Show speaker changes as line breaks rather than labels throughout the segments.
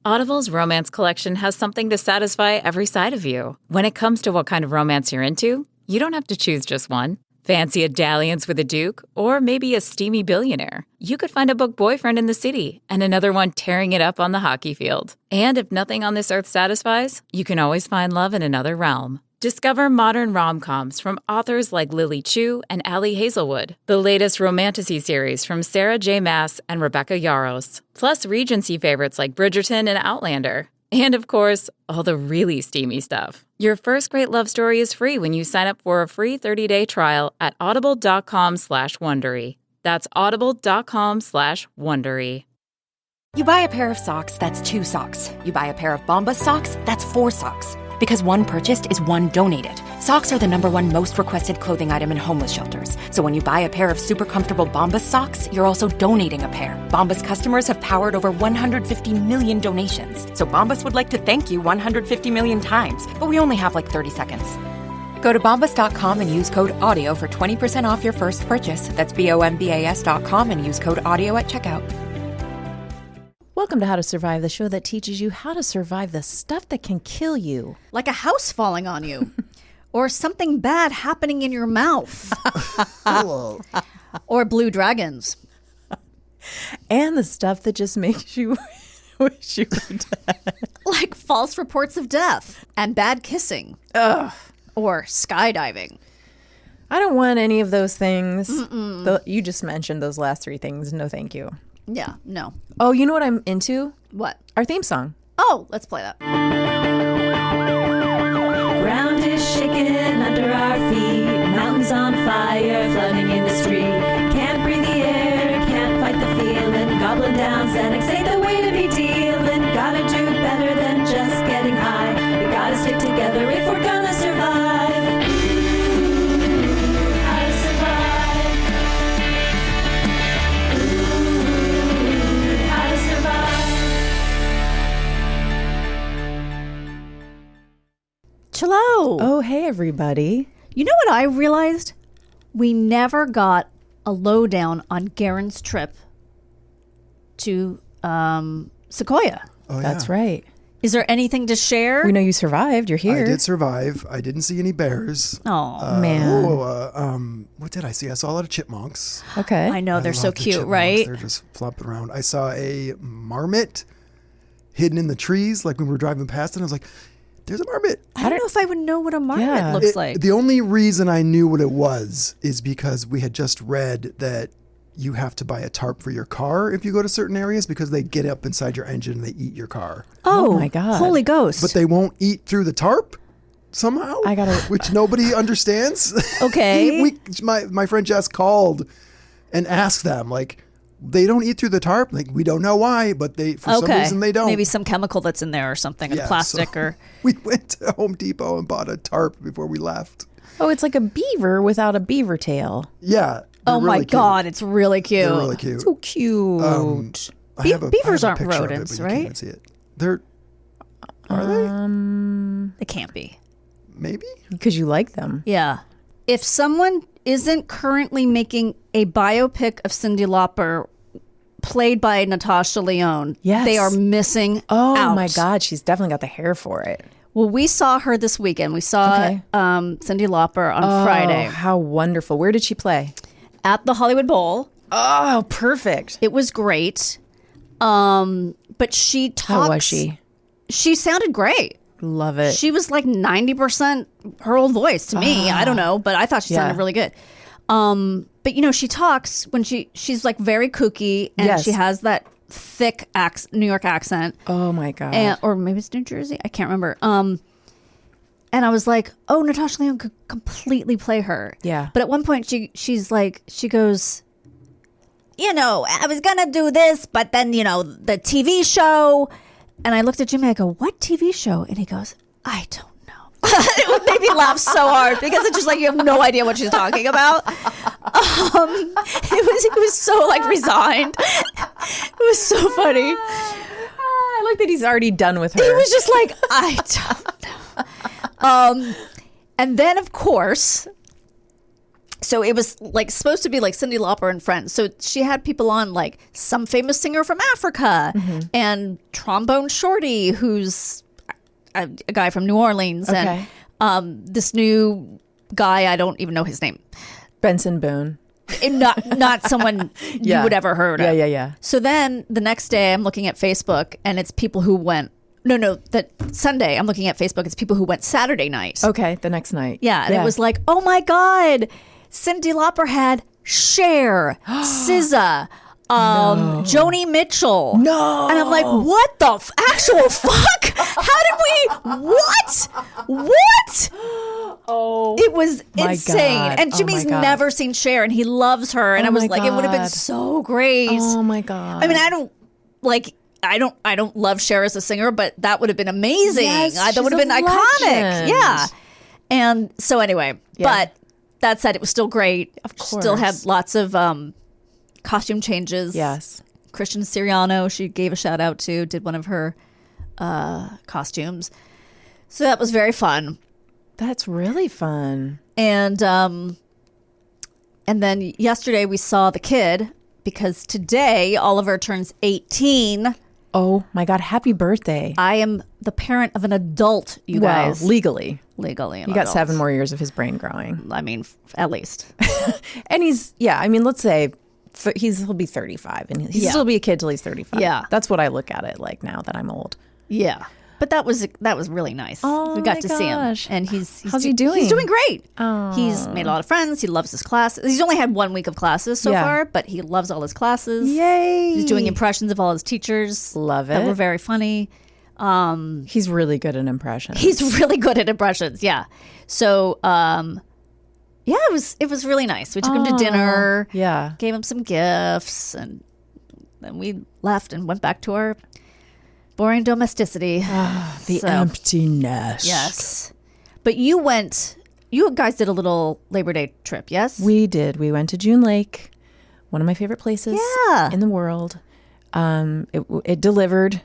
Audible's romance collection has something to satisfy every side of you. When it comes to what kind of romance you're into, you don't have to choose just one. Fancy a dalliance with a duke, or maybe a steamy billionaire. You could find a book boyfriend in the city and another one tearing it up on the hockey field. And if nothing on this earth satisfies, you can always find love in another realm. Discover modern rom-coms from authors like Lily Chu and Ali Hazelwood, the latest romantasy series from Sarah J. Maas and Rebecca Yarros, plus Regency favorites like Bridgerton and Outlander. And of course, all the really steamy stuff. Your first great love story is free when you sign up for a free 30-day trial at audible.com/Wondery. That's audible.com/Wondery.
You buy a pair of socks, that's 2 socks. You buy a pair of Bombas socks, that's 4 socks. Because one purchased is one donated. Socks are the #1 most requested clothing item in homeless shelters. So when you buy a pair of super comfortable Bombas socks, you're also donating a pair. Bombas customers have powered over 150 million donations. So Bombas would like to thank you 150 million times. But we only have like 30 seconds. Go to bombas.com and use code AUDIO for 20% off your first purchase. That's BOMBAS.com and use code AUDIO at checkout.
Welcome to How to Survive, the show that teaches you how to survive the stuff that can kill you.
Like a house falling on you. Or something bad happening in your mouth. Or blue dragons.
And the stuff that just makes you wish you were dead.
Like false reports of death and bad kissing.
Ugh.
Or skydiving.
I don't want any of those things. You just mentioned those last 3 things. No, thank you.
Yeah, no.
Oh, you know what I'm into?
What?
Our theme song.
Oh, let's play that.
Ground is shaking under our feet. Mountains on fire, flooding in the street. Can't breathe the air, can't fight the feeling. Gobbling down Xanax ain't the way to be dealing. Gotta do better than just getting high. We gotta stick together if we're gonna survive. How to survive. How to survive.
Hello.
Oh, hey, everybody.
You know what I realized? We never got a lowdown on Garen's trip to Sequoia.
Oh,
That's
yeah.
right.
Is there anything to share?
We know you survived. You're here.
I did survive. I didn't see any bears.
Oh,
Man.
What did I see? I saw a lot of chipmunks.
Okay.
I know,
I
they're so
love the
cute,
chipmunks.
right?
They're just flopping around. I saw a marmot hidden in the trees, like when we were driving past it. I was like, there's a marmot.
I don't know if I would know what a marmot
Yeah.
looks like.
The only reason I knew what it was is because we had just read that you have to buy a tarp for your car if you go to certain areas because they get up inside your engine and they eat your car.
Oh, my God.
Holy Ghost.
But they won't eat through the tarp somehow, which nobody understands.
Okay.
My friend Jess called and asked them, like, they don't eat through the tarp. Like, we don't know why, but for some reason they don't.
Maybe some chemical that's in there or something, and plastic
so
or...
We went to Home Depot and bought a tarp before we left.
Oh, it's like a beaver without a beaver tail.
Yeah.
Oh
really
my
cute.
God, it's really cute.
They're really cute.
So cute.
I have
beavers
a
aren't
picture of it,
rodents,
but you
right?
can't see it. Are they?
They can't be.
Maybe?
Because you like them.
Yeah. If someone isn't currently making a biopic of Cyndi Lauper played by Natasha Lyonne,
Yes.
they are missing
Oh,
out.
my God. She's definitely got the hair for it.
Well, we saw her this weekend. We saw Cyndi Lauper on Friday
How wonderful. Where did she play?
at the Hollywood Bowl.
Oh, perfect.
It was great. But she talks...
How was she?
She sounded great.
Love it.
She was like 90% her old voice to me. I don't know, but I thought she sounded really good. But you know, she talks when she's like very kooky and she has that thick New York accent.
Oh my God.
Or maybe it's New Jersey. I can't remember. And I was like, oh, Natasha Lyonne could completely play her.
Yeah.
But at one point she's like, she goes, you know, I was going to do this, but then, you know, the TV show. And I looked at Jimmy, I go, what TV show? And he goes, I don't know. It made me laugh so hard because it's just like you have no idea what she's talking about. It was so like resigned. It was so funny.
I like that he's already done with her.
He was just like, I don't know. And then of course, So it was like supposed to be like Cyndi Lauper and Friends. So she had people on like some famous singer from Africa and Trombone Shorty, who's a guy from New Orleans, and this new guy, I don't even know his name.
Benson Boone.
And not someone you would ever heard of.
Yeah.
So then the next day I'm looking at Facebook and it's people who went, that Sunday I'm looking at Facebook, it's people who went Saturday night.
Okay, the next night.
Yeah, and it was like, oh my God, Cyndi Lauper had Cher, SZA, Joni Mitchell.
No.
And I'm like, what the actual fuck? How did we, what?
Oh,
It was
my
insane.
God.
And
Oh
Jimmy's
my God.
never seen Cher and he loves her. And
Oh
I was
my
like, it would have been
God.
so great.
Oh my God.
I mean, I don't love Cher as a singer, but that would have been amazing.
Yes,
That would
she's
have been
a
iconic.
legend.
Yeah. And so anyway,
Yeah.
but that said, it was still great.
Of
Still had
course.
lots of costume changes.
Yes.
Christian Siriano, she gave a shout out to, did one of her costumes. So that was very fun.
That's really fun.
And then yesterday we saw the kid because today Oliver turns 18.
Oh my God, happy birthday.
I am the parent of an adult, you guys.
Well, legally.
Legally.
You got 7 more years of his brain growing.
I mean, at least.
And let's say he'll be 35 and he'll still be a kid till he's 35.
Yeah.
That's what I look at it like now that I'm old.
Yeah. But that was really nice.
Oh,
we got
my
to see him.
gosh.
And he's
How's he doing?
He's doing great.
Oh.
He's made a lot of friends. He loves his classes. He's only had 1 week of classes so
Yeah.
far, but he loves all his classes.
Yay.
He's doing impressions of all his teachers.
Love
That
it.
were very funny.
He's really good at impressions.
He's really good at impressions. Yeah. So, it was really nice. We took him to dinner.
Yeah.
Gave him some gifts, and then we left and went back to our boring domesticity.
The
So,
empty nest.
yes. But you guys did a little Labor Day trip, yes?
We did. We went to June Lake, one of my favorite places in the world. It delivered,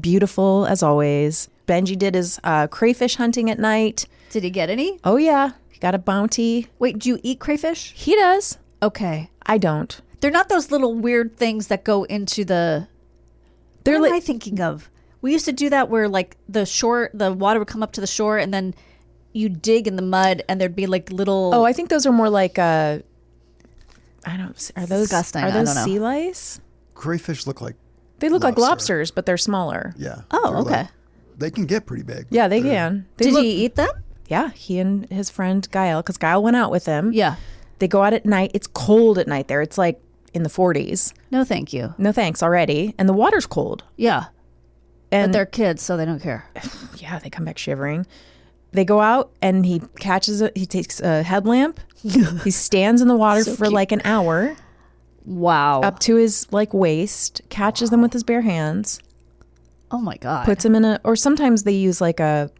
beautiful as always. Benji did his crayfish hunting at night.
Did he get any?
Oh, yeah. He got a bounty.
Wait, do you eat crayfish?
He does.
Okay.
I don't.
They're not those little weird things that go into the...
They're
What am I
like,
thinking of? We used to do that where like the water would come up to the shore and then you dig in the mud and there'd be like little...
I think those are more like, are those
Disgusting.
Are
I
those
don't know.
sea lice?
Crayfish look like
They look like
Lobster.
lobsters, but they're smaller.
yeah.
Oh,
they're
okay.
like- they can get pretty big.
Yeah, they can. They
Did
look-
he eat them?
Yeah, he and his friend Gael, because Gael went out with him.
Yeah.
They go out at night. It's cold at night there. It's like in the 40s.
No, thank you.
No thanks already. And the water's cold.
Yeah.
And
But they're kids, so they don't care.
yeah, they come back shivering. They go out and he takes a headlamp. He stands in the water
So
for
cute.
like an hour
Wow.
up to his like waist, catches them with his bare hands,
Oh my God.
puts them in or sometimes they use like a,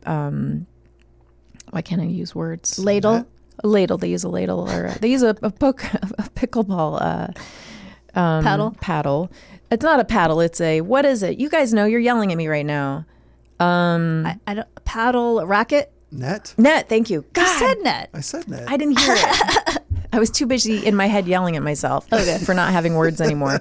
why can't I use words?
Ladle?
A ladle. They use a ladle or they use a pickleball
Paddle?
It's not a paddle. It's a, what is it? You guys know, you're yelling at me right now.
I don't... Paddle? A racket?
Net?
Net. Thank you. God,
I said net.
I said net.
I didn't hear it. I was too busy in my head yelling at myself for not having words anymore.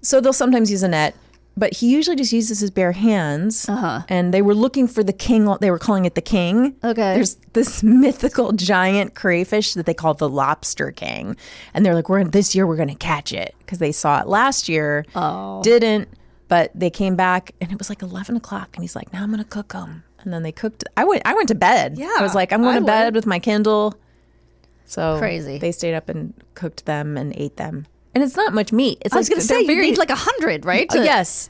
So they'll sometimes use a net, but he usually just uses his bare hands. And they were looking for the king. They were calling it the king.
Okay.
There's this mythical giant crayfish that they call the lobster king. And they're like, this year we're going to catch it because they saw it last year.
Oh.
Didn't, but they came back and it was like 11 o'clock. And he's like, now I'm going to cook them. And then they cooked. I went to bed.
Yeah,
I was like, I'm going
I
to bed
would.
with my Kindle. So
Crazy.
They stayed up and cooked them and ate them. And it's not much meat. It's
I was
like
going to say, you need like 100, right? to-
yes.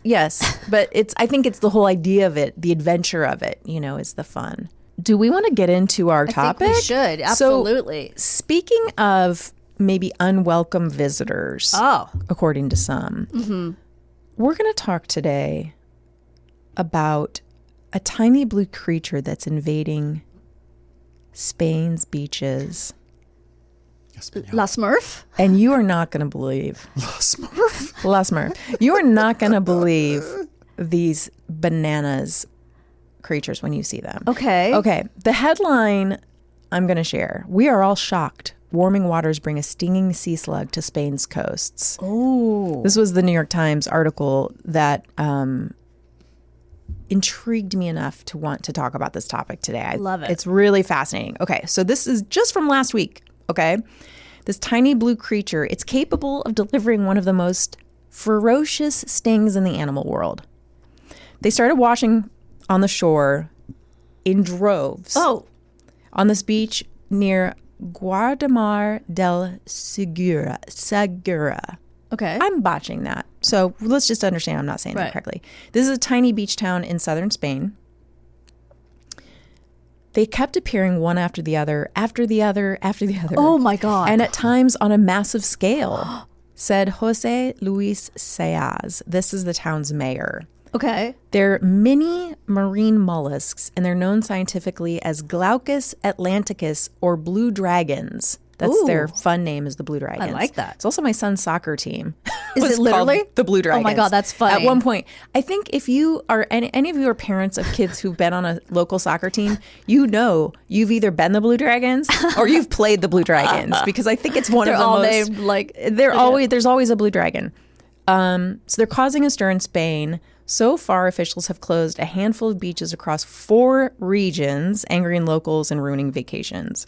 But I think it's the whole idea of it, the adventure of it, is the fun. Do we want to get into our
I
topic?
think we should. Absolutely.
So, speaking of maybe unwelcome visitors, according to some, we're going to talk today about a tiny blue creature that's invading Spain's beaches.
La Smurf?
And you are not going to believe.
Smurf?
La Smurf. You are not going to believe these bananas creatures when you see them.
Okay.
Okay. The headline I'm going to share. We are all shocked warming waters bring a stinging sea slug to Spain's coasts.
Oh.
This was the New York Times article that intrigued me enough to want to talk about this topic today. I
love it.
It's really fascinating. Okay, so this is just from last week, okay? This tiny blue creature, it's capable of delivering one of the most ferocious stings in the animal world. They started washing on the shore in droves.
Oh.
On this beach near Guardamar del Segura.
Okay.
I'm botching that. So let's just understand I'm not saying that correctly. This is a tiny beach town in southern Spain. They kept appearing one after the other, after the other, after the other.
Oh, my God.
And at times on a massive scale, said Jose Luis Sayas. This is the town's mayor.
Okay.
They're mini marine mollusks, and they're known scientifically as Glaucus atlanticus or blue dragons. That's their fun name, is the Blue Dragons.
I like that.
It's also my son's soccer team.
Is
was
it literally?
called the Blue Dragons?
Oh my God, that's funny.
At one point, I think if you are any of you are parents of kids who've been on a local soccer team, you know you've either been the Blue Dragons or you've played the Blue Dragons, because I think it's one of the
all
most.
named like
There's always a Blue Dragon. So they're causing a stir in Spain. So far, officials have closed a handful of beaches across 4 regions, angering locals and ruining vacations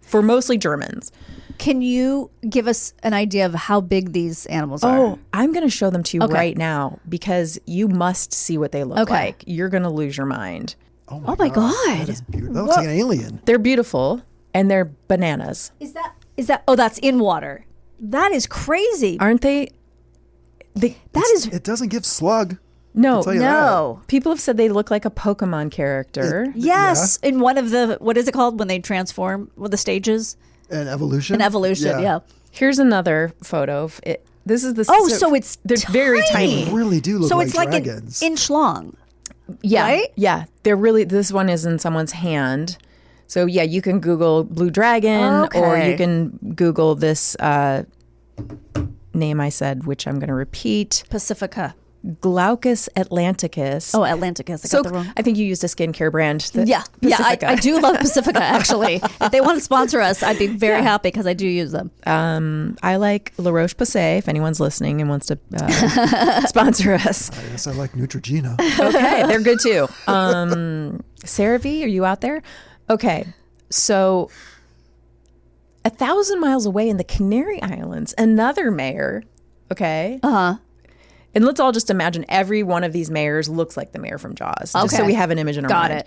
for mostly Germans.
Can you give us an idea of how big these animals are?
Oh, I'm going to show them to you right now, because you must see what they look like. You're going to lose your mind.
Oh
my God.
That is beautiful. That looks like an alien.
They're beautiful, and they're bananas.
Is that? Oh, that's in water. That is crazy.
Aren't they?
It doesn't give slug.
No,
tell you
no.
People have said they look like a Pokemon character.
Yes, in one of the, what is it called when they transform with the stages?
An evolution.
An evolution, yeah.
Here's another photo of it. This is the.
Oh, so it's
they're very tiny.
They really do look
So
like
it's like
dragons.
an inch long.
Yeah,
right?
yeah. They're really. This one is in someone's hand. So yeah, you can Google Blue Dragon, or you can Google this name I said, which I'm going to repeat.
Pacifica.
Glaucus atlanticus.
Oh, Atlanticus. I got the wrong.
I think you used a skincare brand.
Yeah, I do love Pacifica, actually. If they want to sponsor us, I'd be very happy, because I do use them.
I like La Roche-Posay, if anyone's listening and wants to sponsor us.
I guess I like Neutrogena.
Okay, they're good too. CeraVe, are you out there? Okay, so 1,000 miles away in the Canary Islands, another mayor, okay?
Uh-huh.
And let's all just imagine every one of these mayors looks like the mayor from Jaws, just so we have an image in our mind.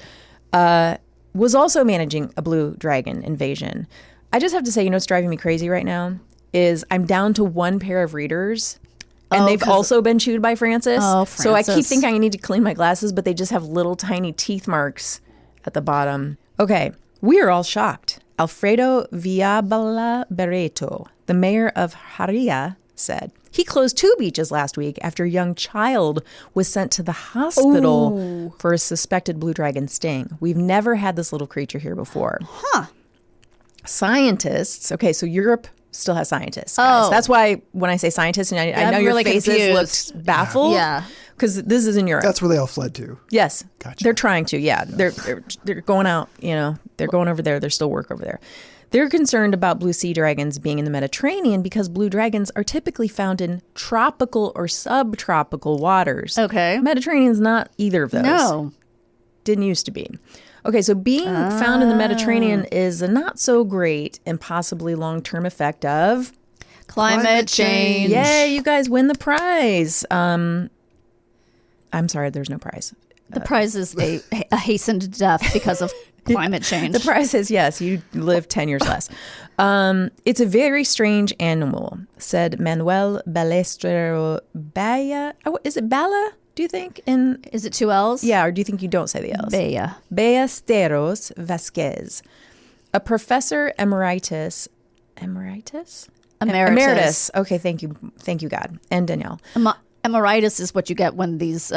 Got it.
Was also managing a blue dragon invasion. I just have to say, you know what's driving me crazy right now is I'm down to 1 pair of readers, and they've also been chewed by Francis.
Oh,
So I keep
Francis.
thinking I need to clean my glasses, but they just have little tiny teeth marks at the bottom. Okay, we are all shocked. Alfredo Villalba Barreto, the mayor of Jaria, said he closed 2 beaches last week after a young child was sent to the hospital for a suspected blue dragon sting. We've never had this little creature here before.
Huh.
Scientists, okay, so Europe still has scientists, guys.
Oh.
That's why when I say scientists, and I know
I'm
your
really
faces
confused.
looked baffled.
Yeah.
Because this is in Europe.
That's where they all fled to.
Yes.
Gotcha.
They're trying to, yeah. They're going out, you know, they're going over there. There's still work over there. They're concerned about blue sea dragons being in the Mediterranean because blue dragons are typically found in tropical or subtropical waters.
Okay.
Mediterranean's not either of those.
No.
Didn't used to be. Okay, so being found in the Mediterranean is a not so great and possibly long-term effect of
Climate change.
Yay, you guys win the prize. I'm sorry, there's no prize.
The prize is a hastened death because of climate change.
The prize is, yes, you live 10 years less. It's a very strange animal, said Manuel Balestero Baya. Oh, is it Bala, do you think?
Is it 2 L's?
Yeah, or do you think you don't say the L's?
Bea.
Ballesteros Vasquez, a professor emeritus. Emeritus? Emeritus. Okay, thank you, God. And Danielle.
Emeritus is what you get when these...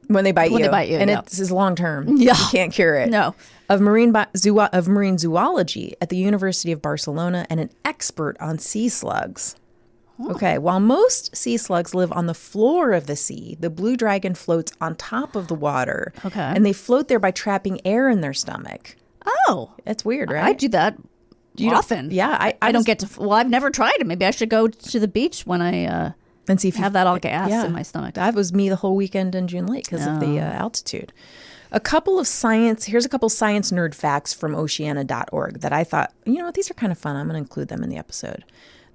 When they bite you. And
yeah.
it's long term.
Yeah.
You can't cure it.
No.
Of marine zoology at the University of Barcelona and an expert on sea slugs. Okay, while most sea slugs live on the floor of the sea, the blue dragon floats on top of the water.
Okay.
And they float there by trapping air in their stomach.
Oh.
That's weird, right?
I do that often.
Yeah,
I don't get to. Well, I've never tried it. Maybe I should go to the beach when I
and see if
have that all gas in my stomach.
That was me the whole weekend in June Lake because of the altitude. Here's a couple science nerd facts from oceana.org that I thought, these are kind of fun. I'm going to include them in the episode.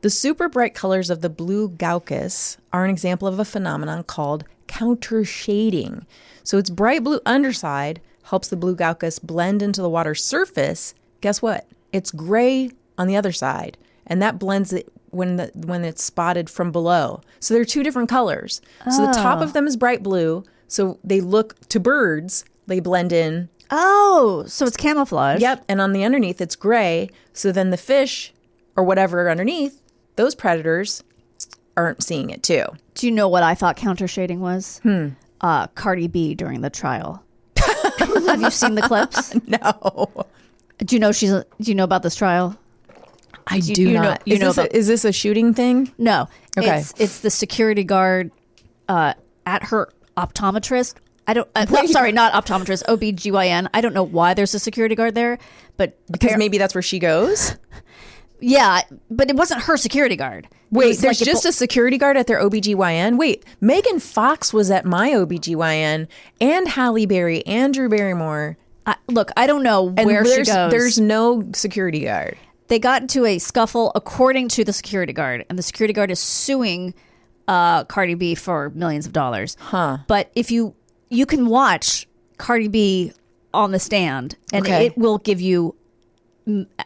The super bright colors of the blue glaucus are an example of a phenomenon called countershading. So its bright blue underside helps the blue glaucus blend into the water's surface. Guess what? It's gray on the other side, and that blends it when it's spotted from below. So they're two different colors. So the top of them is bright blue, so they look to birds, they blend in.
Oh, so it's camouflage.
Yep, and on the underneath it's gray, so then the fish or whatever underneath, those predators aren't seeing it too.
Do you know what I thought counter shading was? Cardi B during the trial. Have you seen the clips?
No.
Do you know about this trial?
I do not. Is this a shooting thing?
No.
Okay.
It's the security guard at her optometrist. I'm sorry, not optometrist, OBGYN. I don't know why there's a security guard there, but
because maybe that's where she goes.
Yeah, but it wasn't her security guard.
Wait, there's just a security guard at their OBGYN? Wait, Megan Fox was at my OBGYN, and Halle Berry and Drew Barrymore.
Look, I don't know where she goes.
There's no security guard.
They got into a scuffle according to the security guard, and the security guard is suing Cardi B for millions of dollars.
Huh.
But if you can watch Cardi B on the stand, and it will give you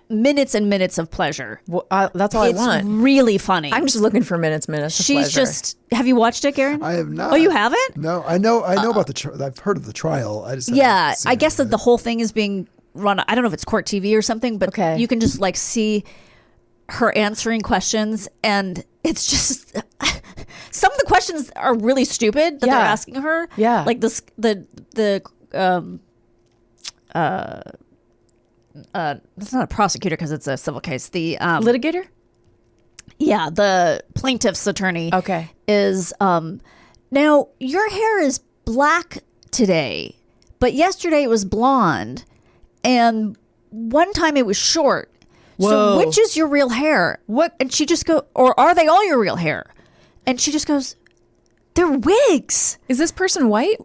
minutes and minutes of pleasure.
Well, that's all I want.
It's really funny.
I'm just looking for minutes of pleasure.
Have you watched it, Garen?
I have not.
Oh, you haven't?
No, I know about the I've heard of the trial. I just
I guess that the whole thing is being run. I don't know if it's court TV or something, but you can just see her answering questions, and it's just some of the questions are really stupid that they're asking her.
Yeah,
like this it's not a prosecutor because it's a civil case. The
litigator.
Yeah, the plaintiff's attorney.
Okay,
is now your hair is black today, but yesterday it was blonde, and one time it was short.
Whoa.
So which is your real hair? What? And she just or are they all your real hair? And she just goes, they're wigs.
Is this person white?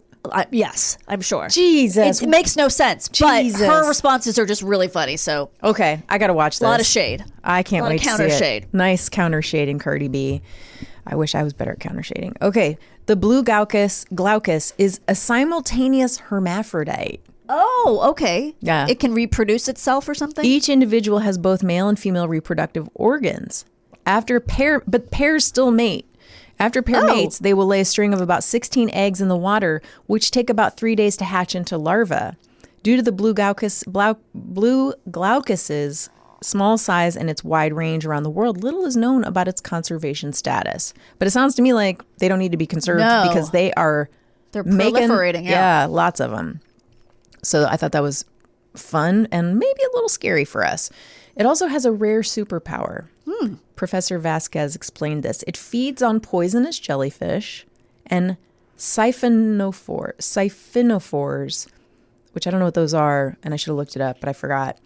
Yes, I'm sure.
Jesus.
It makes no sense.
Jesus.
But her responses are just really funny. So
okay, I got to watch this.
A lot of shade.
I can't wait to see it.
Counter shade.
Nice counter shading, Cardi B. I wish I was better at counter shading. Okay, the blue glaucus is a simultaneous hermaphrodite.
Oh, okay.
Yeah.
It can reproduce itself or something?
Each individual has both male and female reproductive organs. But pairs still mate. After pair mates, they will lay a string of about 16 eggs in the water, which take about 3 days to hatch into larvae. Due to the blue glaucus's small size and its wide range around the world, little is known about its conservation status. But it sounds to me like they don't need to be conserved because they're
proliferating.
Yeah, lots of them. So I thought that was fun and maybe a little scary for us. It also has a rare superpower. Professor Vasquez explained this. It feeds on poisonous jellyfish and siphonophores, which I don't know what those are, and I should have looked it up, but I forgot.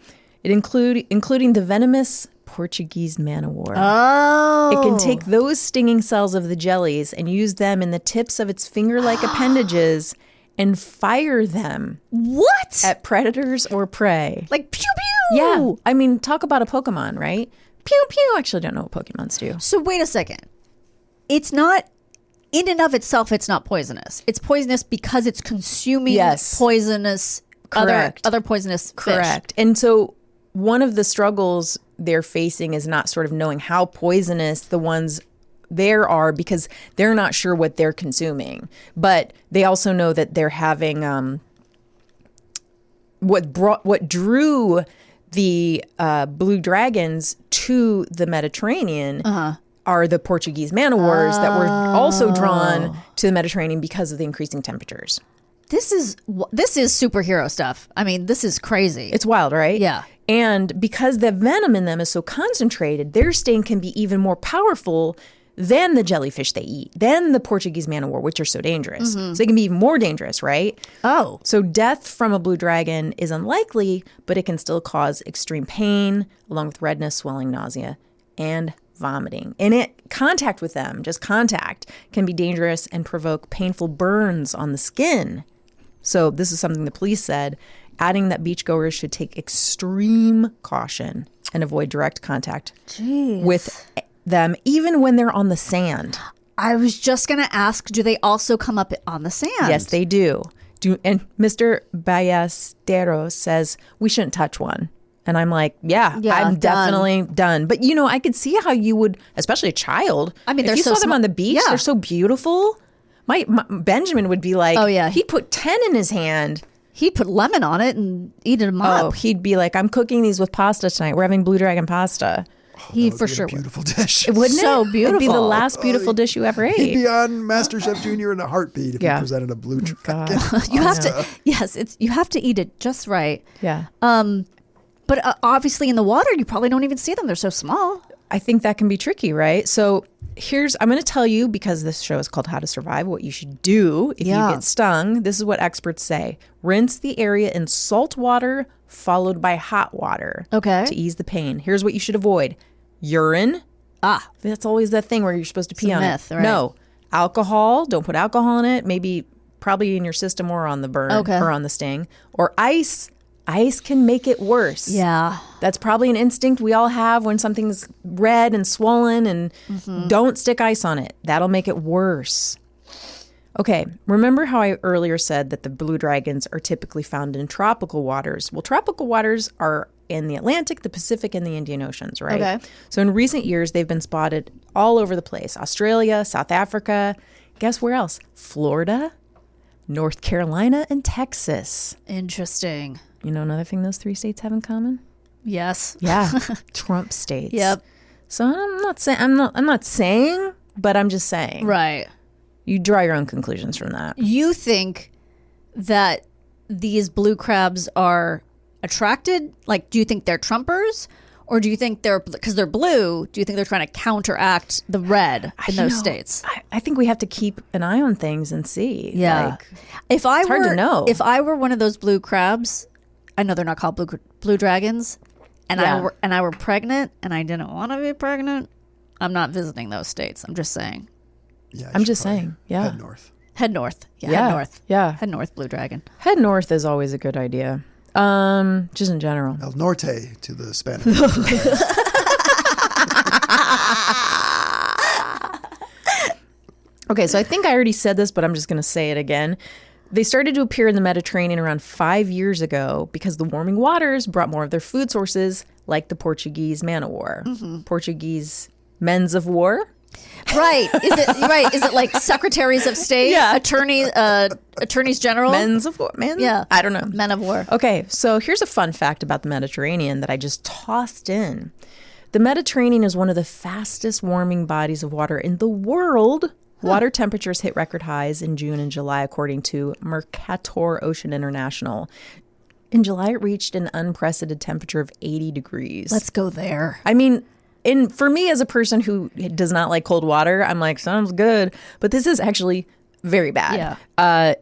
Including the venomous Portuguese man-o-war.
Oh.
It can take those stinging cells of the jellies and use them in the tips of its finger-like appendages and fire them.
What?
At predators or prey.
Like pew pew.
Yeah. I mean, talk about a Pokemon, right? Pew pew. Actually, I don't know what Pokemons do.
So wait a second. It's not, in and of itself, it's not poisonous. It's poisonous because it's consuming poisonous, other poisonous fish.
Correct. And so one of the struggles they're facing is not sort of knowing how poisonous the ones there are because they're not sure what they're consuming. But they also know that they're having what drew the blue dragons to the Mediterranean are the Portuguese man-o-wars that were also drawn to the Mediterranean because of the increasing temperatures.
This is superhero stuff. I mean, this is crazy.
It's wild, right?
Yeah.
And because the venom in them is so concentrated, their sting can be even more powerful then the jellyfish they eat, then the Portuguese man of war, which are so dangerous. So they can be even more dangerous, right?
Oh.
So death from a blue dragon is unlikely, but it can still cause extreme pain, along with redness, swelling, nausea, and vomiting. And contact with them, just contact, can be dangerous and provoke painful burns on the skin. So this is something the police said, adding that beachgoers should take extreme caution and avoid direct contact with them, even when they're on the sand.
I was just going to ask, do they also come up on the sand?
Yes, they do. And Mr. Ballesteros says we shouldn't touch one. And I'm like, I'm
done.
definitely done. But, I could see how you would, especially a child.
I mean,
if
they're
you
so
saw them on the beach,
yeah.
they're so beautiful. My Benjamin would be like,
oh, yeah.
He'd put 10 in his hand.
He'd put lemon on it and eat them up.
Oh, he'd be like, I'm cooking these with pasta tonight. We're having blue dragon pasta.
He for sure
a beautiful dish.
Wouldn't
So
it?
beautiful.
It'd be the last beautiful dish you ever
He'd
ate.
be on MasterChef Junior in a heartbeat if he presented a blue dragon.
You have to, yes, you have to eat it just right.
Yeah.
But obviously in the water, you probably don't even see them. They're so small.
I think that can be tricky, right? So I'm going to tell you, because this show is called How to Survive, what you should do if you get stung. This is what experts say. Rinse the area in salt water followed by hot water.
Okay.
To ease the pain. Here's what you should avoid. Urine. That's always that thing where you're supposed to pee on
myth,
it.
right?
No. Alcohol. Don't put alcohol in it. Probably in your system or on the burn or on the sting. Or ice. Ice can make it worse.
Yeah.
That's probably an instinct we all have when something's red and swollen, and don't stick ice on it. That'll make it worse. Okay, remember how I earlier said that the blue dragons are typically found in tropical waters? Well, tropical waters are in the Atlantic, the Pacific, and the Indian Oceans, right?
Okay.
So in recent years, they've been spotted all over the place. Australia, South Africa, guess where else? Florida, North Carolina, and Texas.
Interesting.
You know another thing those 3 states have in common?
Yes.
Yeah, Trump states.
Yep.
So I'm not saying, but I'm just saying.
Right.
You draw your own conclusions from that.
You think that these blue crabs are attracted? Like, do you think they're Trumpers? Or do you think because they're blue, do you think they're trying to counteract the red in those states?
I think we have to keep an eye on things and see.
Yeah.
Like,
it's
hard to know.
If I were one of those blue crabs, I know they're not called blue dragons, and I were pregnant and I didn't want to be pregnant, I'm not visiting those states. I'm just saying.
Yeah,
I'm just saying. Yeah.
Head north.
Head north. Yeah,
Yeah.
head north.
Yeah.
Head north, blue dragon.
Head north is always a good idea. Just in general.
El Norte to the Spanish.
Okay, so I think I already said this, but I'm just going to say it again. They started to appear in the Mediterranean around 5 years ago because the warming waters brought more of their food sources, like the Portuguese man of war, Portuguese men's of war.
Right. Is it like secretaries of state?
Yeah.
Attorneys general?
Men's of war?
Yeah.
I don't know.
Men of war.
Okay, so here's a fun fact about the Mediterranean that I just tossed in. The Mediterranean is one of the fastest warming bodies of water in the world. Water temperatures hit record highs in June and July, according to Mercator Ocean International. In July, it reached an unprecedented temperature of 80 degrees.
Let's go there.
I mean, for me as a person who does not like cold water, I'm like, sounds good. But this is actually very bad.
Yeah.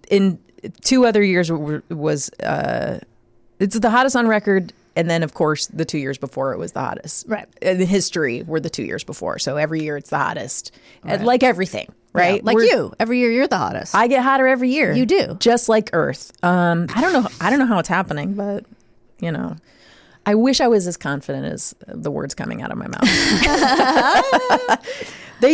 In 2 other years was it's the hottest on record. And then, of course, the 2 years before it was the hottest.
Right.
In history were the 2 years before. So every year it's the hottest. Right. Like everything, right?
Yeah, you. Every year you're the hottest.
I get hotter every year.
You do.
Just like Earth. I don't know how it's happening, but, I wish I was as confident as the words coming out of my mouth.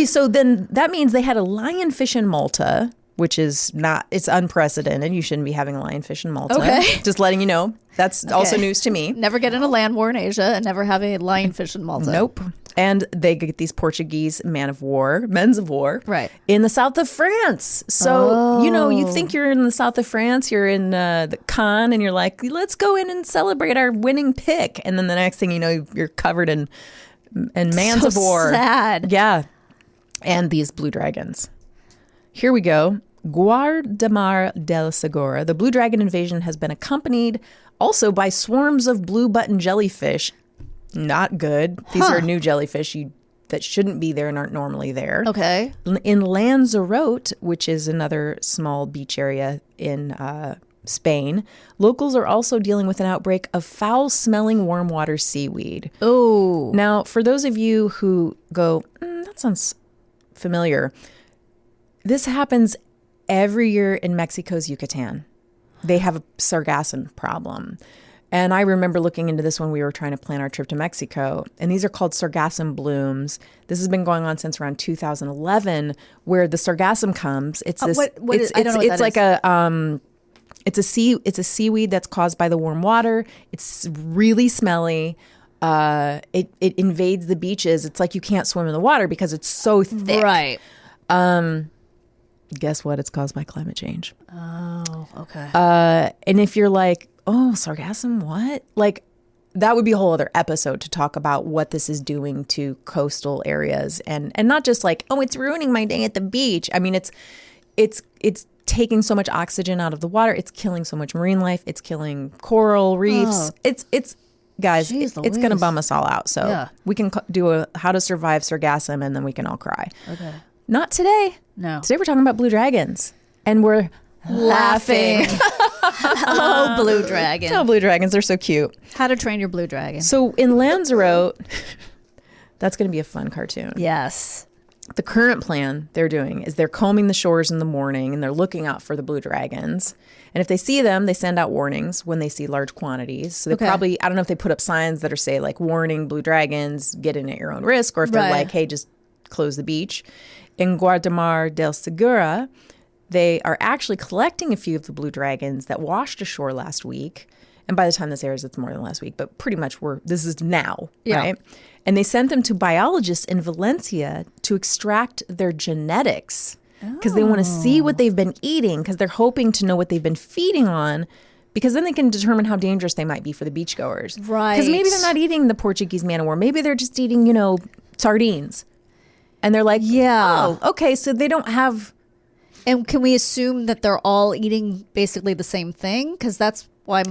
So then that means they had a lionfish in Malta, which is it's unprecedented. You shouldn't be having a lionfish in Malta.
Okay.
Just letting you know. That's also news to me.
Never get in a land war in Asia and never have a lionfish in Malta.
Nope. And they get these Portuguese men's of war,
right,
in the south of France. So, you think you're in the south of France, you're in the Cannes, and you're like, let's go in and celebrate our winning pick. And then the next thing you know, you're covered in mans of war.
Sad.
Yeah. And these blue dragons. Here we go. Guardamar del Segura. The blue dragon invasion has been accompanied also by swarms of blue button jellyfish. Not good. These are new jellyfish you that shouldn't be there and aren't normally there.
Okay.
In Lanzarote, which is another small beach area in Spain, locals are also dealing with an outbreak of foul-smelling warm water seaweed.
Oh.
Now, for those of you who go, that sounds familiar, this happens every year in Mexico's Yucatan. They have a sargassum problem. And I remember looking into this when we were trying to plan our trip to Mexico. And these are called sargassum blooms. This has been going on since around 2011, where the sargassum comes. It's this.
I don't know what that is.
It's a seaweed that's caused by the warm water. It's really smelly. It invades the beaches. It's like you can't swim in the water because it's so thick.
Right.
Guess what? It's caused by climate change.
Oh, okay.
And if you're like, oh, sargassum, what? Like, that would be a whole other episode to talk about what this is doing to coastal areas, and not just like, oh, it's ruining my day at the beach. I mean, it's taking so much oxygen out of the water. It's killing so much marine life. It's killing coral reefs. It's guys, it's going to bum us all out. So we can do a how to survive sargassum, and then we can all cry. Okay. Not today.
No.
Today we're talking about blue dragons, and we're laughing.
Hello, blue dragon.
Oh, blue dragons, they're so cute.
How to Train Your Blue Dragon.
So in Lanzarote, that's going to be a fun cartoon.
Yes.
The current plan they're doing is they're combing the shores in the morning, and they're looking out for the blue dragons. And if they see them, they send out warnings when they see large quantities. So they probably, I don't know if they put up signs that are say like, warning, blue dragons, get in at your own risk, or if they're like, hey, just close the beach. In Guardamar del Segura, they are actually collecting a few of the blue dragons that washed ashore last week. And by the time this airs, it's more than last week, but pretty much this is now, right? And they sent them to biologists in Valencia to extract their genetics because they want to see what they've been eating, because they're hoping to know what they've been feeding on, because then they can determine how dangerous they might be for the beachgoers.
Right.
Because maybe they're not eating the Portuguese man o' war. Maybe they're just eating, sardines. And they're like, oh, okay, so they don't have...
And can we assume that they're all eating basically the same thing? Because that's why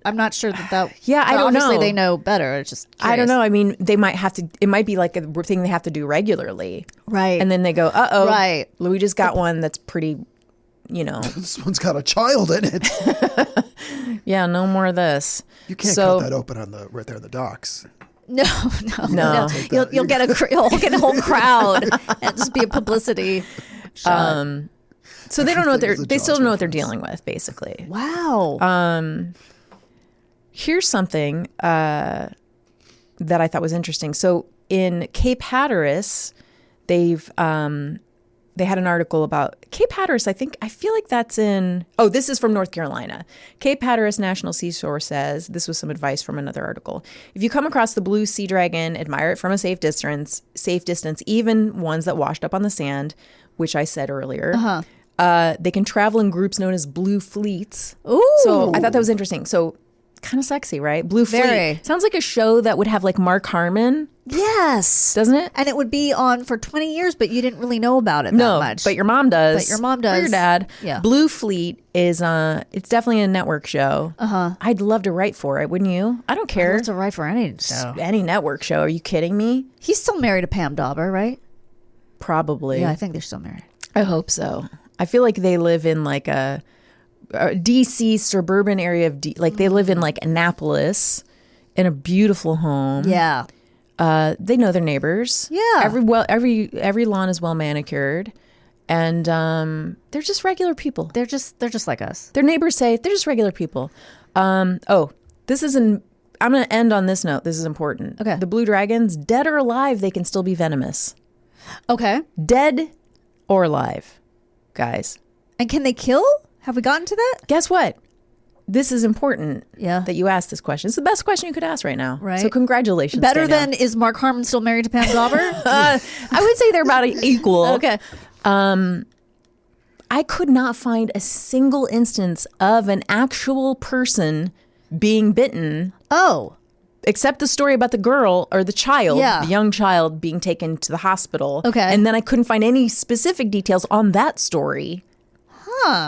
I'm not sure that.
Yeah, I don't know.
Obviously, they know better. It's just curious.
I don't know. I mean, they might have to. It might be like a thing they have to do regularly,
right?
And then they go,
right.
We just got one that's pretty,
This one's got a child in it.
Yeah, no more of this.
You can't cut that open right there in the docks.
No. You'll get a whole crowd and just be a publicity shot.
So they don't know they still don't know what they're dealing with, basically.
Wow.
Here's something that I thought was interesting. So in Cape Hatteras, they had an article about Cape Hatteras. I feel like that's this is from North Carolina. Cape Hatteras National Seashore says, this was some advice from another article. If you come across the blue sea dragon, admire it from a safe distance, even ones that washed up on the sand, which I said earlier. They can travel in groups known as blue fleets.
Ooh.
So I thought that was interesting. So kind of sexy, right? Blue Fleet. Sounds like a show that would have like Mark Harmon.
Yes.
Doesn't it?
And it would be on for 20 years, but you didn't really know about it that much.
But your mom does.
Or
your dad.
Yeah.
Blue Fleet is, it's definitely a network show. I'd love to write for it, wouldn't you? I don't care.
I'd love to write for any show.
Any network show. Are you kidding me?
He's still married to Pam Dauber, right?
Probably.
Yeah, I think they're still married.
I hope so. I feel like they live in like a DC suburban area of like they live in like Annapolis in a beautiful home.
Yeah.
They know their neighbors.
Yeah.
Every lawn is well manicured, and they're just regular people.
They're just like us.
Their neighbors say they're just regular people. This isn't. I'm going to end on this note. This is important.
Okay.
The blue dragons, dead or alive, they can still be venomous.
Okay.
Dead or alive, guys.
And can they kill? Have we gotten to that?
Guess what? This is important that you ask this question. It's the best question you could ask right now.
Right.
So congratulations.
Better than, is Mark Harmon still married to Pam Dauber?
I would say they're about equal.
Okay.
I could not find a single instance of an actual person being bitten.
Oh.
Except the story about the girl or the child,
Yeah.
the young child being taken to the hospital.
Okay.
And then I couldn't find any specific details on that story.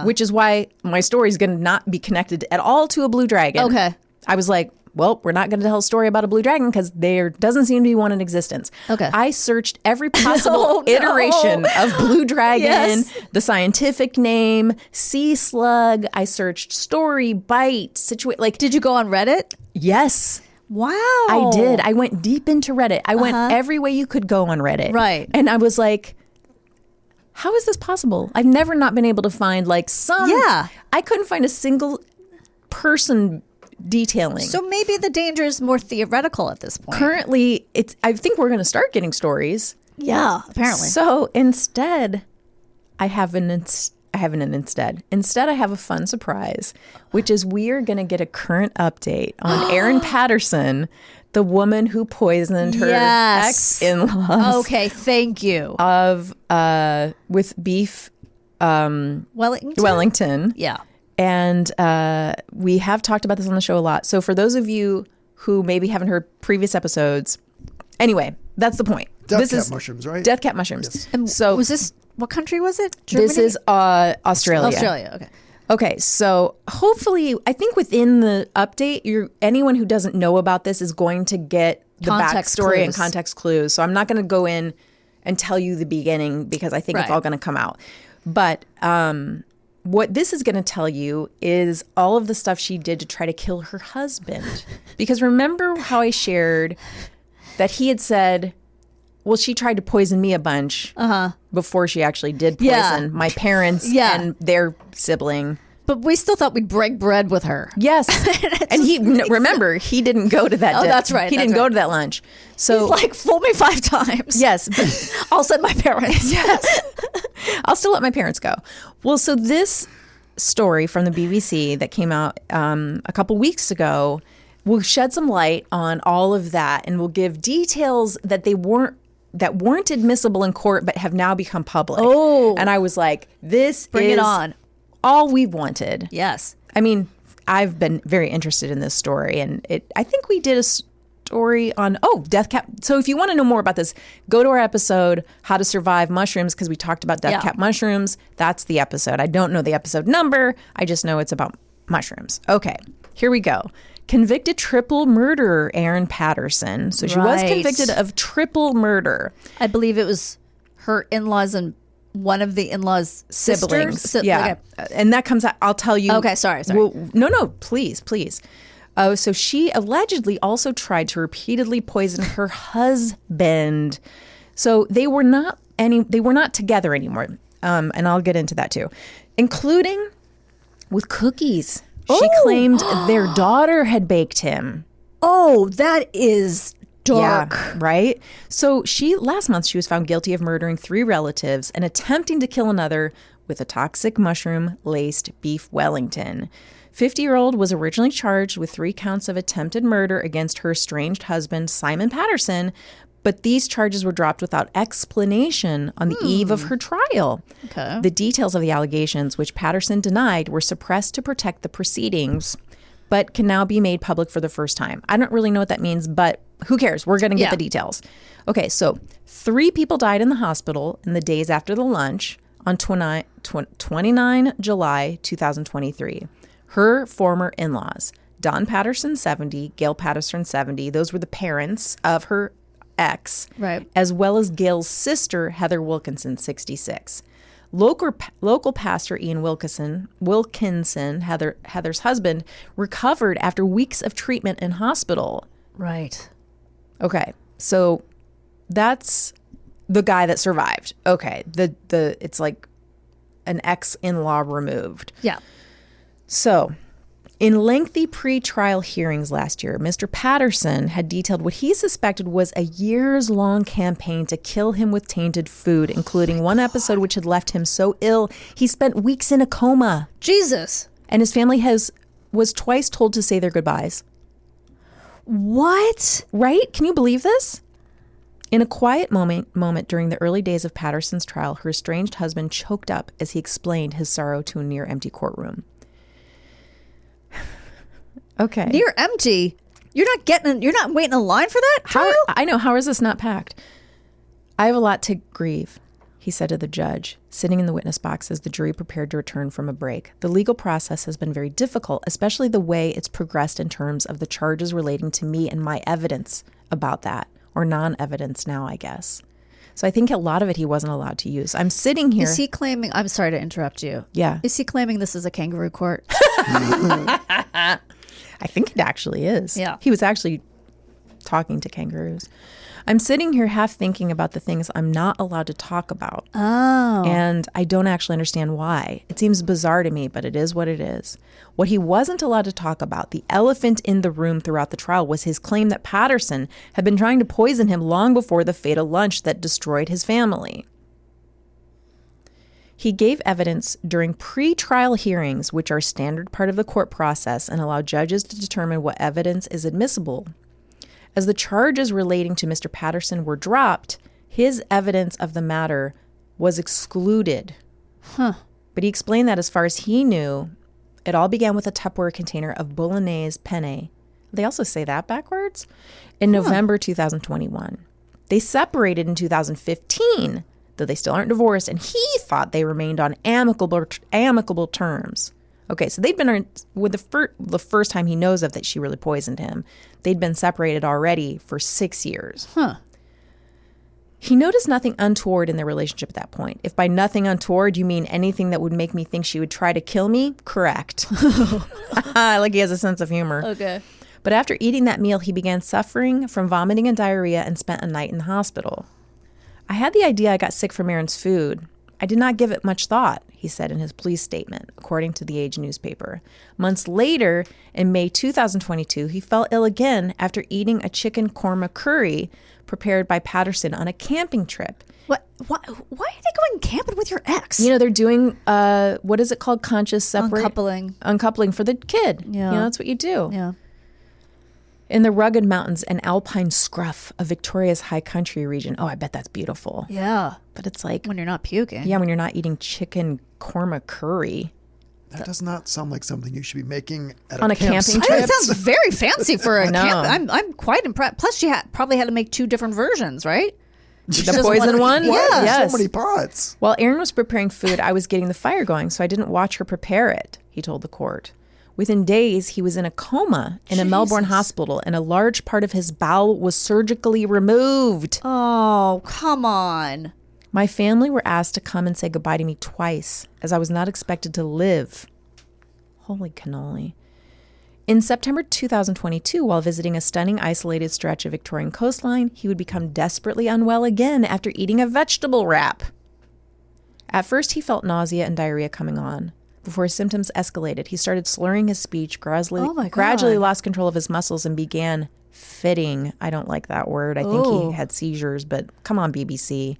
Which is why my story is going to not be connected at all to a blue dragon.
Okay.
I was like, well, we're not going to tell a story about a blue dragon because there doesn't seem to be one in existence.
Okay.
I searched every possible iteration of blue dragon, the scientific name, sea slug. I searched story, bite, situation. Like,
Did you go on Reddit?
yes.
Wow.
I did. I went deep into Reddit. I went every way you could go on Reddit.
Right.
And I was like, how is this possible? I've never not been able to find like some.
Yeah.
I couldn't find a single person detailing.
So maybe the danger is more theoretical at this point.
Currently, I think we're going to start getting stories.
Yeah, apparently.
So instead, I have an instead. Instead, I have a fun surprise, which is we are going to get a current update on Erin Patterson, the woman who poisoned her ex-in-laws.
Okay, thank you.
With beef
Wellington?
Wellington.
Yeah.
And we have talked about this on the show a lot. So for those of you who maybe haven't heard previous episodes, anyway, that's the point.
Death cap mushrooms, right?
Death cap mushrooms.
Yes.
And
so
was this, what country was it? Germany?
this is Australia.
Australia, okay.
Okay, so hopefully, I think within the update, anyone who doesn't know about this is going to get the
Context
backstory
clues.
and context clues. So I'm not going to go in and tell you the beginning because I think it's
Right.
all going to come out. But what this is going to tell you is all of the stuff she did to try to kill her husband. Because remember how I shared that he had said, well, she tried to poison me a bunch before she actually did poison
Yeah.
my parents and their sibling.
But we still thought we'd break bread with her.
Yes. And remember, he didn't go to that
Oh, that's right,
He
that's
didn't go
right.
to that lunch. So
He's like, fool me 5 times.
yes.
I'll send my parents.
Yes. I'll still let my parents go. Well, so this story from the BBC that came out a couple weeks ago will shed some light on all of that and will give details that weren't admissible in court but have now become public.
Oh.
And I was like,
Bring it on.
all we've wanted.
Yes.
I mean, I've been very interested in this story, and I think we did a story on death cap. So if you want to know more about this, go to our episode How to Survive Mushrooms, because we talked about death cap mushrooms. That's the episode. I don't know the episode number. I just know it's about mushrooms. Okay, here we go. Convicted triple murderer Erin Patterson. So she was
Right.
convicted of triple murder.
I believe it was her in-laws and one of the in-laws'
Siblings.
sisters.
Yeah.
Okay.
And that comes out, I'll tell you.
Okay, sorry.
Well, no, please. So she allegedly also tried to repeatedly poison her husband. So they were not together anymore. And I'll get into that too, including with cookies. She claimed their daughter had baked him.
Oh, that is dark.
Yeah, right? So last month she was found guilty of murdering 3 relatives and attempting to kill another with a toxic mushroom-laced beef Wellington. 50-year-old was originally charged with 3 counts of attempted murder against her estranged husband, Simon Patterson, but these charges were dropped without explanation on the eve of her trial.
Okay.
The details of the allegations, which Patterson denied, were suppressed to protect the proceedings, but can now be made public for the first time. I don't really know what that means, but who cares? We're going to get the details. Okay, so 3 people died in the hospital in the days after the lunch on 29 July 2023. Her former in-laws, Don Patterson, 70, Gail Patterson, 70, those were the parents of her ex,
Right.
as well as Gail's sister, Heather Wilkinson, 66. Local pastor Ian Wilkinson, Heather's husband, recovered after weeks of treatment in hospital.
Right.
Okay, so that's the guy that survived. Okay, it's like an ex-in-law removed.
Yeah.
So, in lengthy pre-trial hearings last year, Mr. Patterson had detailed what he suspected was a years-long campaign to kill him with tainted food, including one episode which had left him so ill he spent weeks in a coma.
Jesus.
And his family was twice told to say their goodbyes.
What?
Right? Can you believe this? In a quiet moment during the early days of Patterson's trial, her estranged husband choked up as he explained his sorrow to a near-empty courtroom. Okay.
Near empty? You're not waiting in line for that trial?
I know. How is this not packed? I have a lot to grieve. he said to the judge, sitting in the witness box as the jury prepared to return from a break. The legal process has been very difficult, especially the way it's progressed in terms of the charges relating to me and my evidence about that, or non-evidence now, I guess. So I think a lot of it he wasn't allowed to use. I'm sitting here.
Is he claiming, I'm sorry to interrupt you.
Yeah.
Is he claiming this is a kangaroo court?
I think it actually is.
Yeah.
He was actually talking to kangaroos. I'm sitting here half thinking about the things I'm not allowed to talk about.
Oh.
And I don't actually understand why. It seems bizarre to me, but it is what it is. What he wasn't allowed to talk about, the elephant in the room throughout the trial, was his claim that Patterson had been trying to poison him long before the fatal lunch that destroyed his family. He gave evidence during pre-trial hearings, which are a standard part of the court process and allow judges to determine what evidence is admissible. As the charges relating to Mr. Patterson were dropped, his evidence of the matter was excluded. But he explained that as far as he knew, it all began with a Tupperware container of bolognese penne. They also say that backwards? In November 2021. They separated in 2015, though they still aren't divorced, and he thought they remained on amicable terms. Okay, so they'd been with the first time he knows of that she really poisoned him. They'd been separated already for 6 years. He noticed nothing untoward in their relationship at that point. If by nothing untoward you mean anything that would make me think she would try to kill me, correct. Like he has a sense of humor.
Okay.
But after eating that meal, he began suffering from vomiting and diarrhea and spent a night in the hospital. I had the idea I got sick from Aaron's food. I did not give it much thought, he said in his police statement, according to the Age newspaper. Months later, in May 2022, he fell ill again after eating a chicken korma curry prepared by Patterson on a camping trip.
What? Why are they going camping with your ex?
You know, they're doing, what is it called? Conscious separate? Uncoupling for the kid.
Yeah.
You know, that's what you do.
Yeah.
In the rugged mountains and alpine scruff of Victoria's high country region. Oh, I bet that's beautiful.
Yeah.
But it's like...
When you're not puking.
Yeah, when you're not eating chicken korma curry.
That does not sound like something you should be making at
On
a
a camping
campsite.
trip.
It sounds very fancy for a
know.
camp. I'm quite impressed. Plus, she probably had to make 2 different versions, right?
The poison one?
Why
Yeah.
are there
Yes.
so many pots?
While Erin was preparing food, I was getting the fire going, so I didn't watch her prepare it, he told the court. Within days, he was in a coma in a Melbourne hospital, and a large part of his bowel was surgically removed.
Oh, come on.
My family were asked to come and say goodbye to me twice, as I was not expected to live. Holy cannoli. In September 2022, while visiting a stunning isolated stretch of Victorian coastline, he would become desperately unwell again after eating a vegetable wrap. At first, he felt nausea and diarrhea coming on. Before his symptoms escalated, he started slurring his speech, gradually lost control of his muscles, and began fitting. I don't like that word. I think he had seizures, but come on, BBC.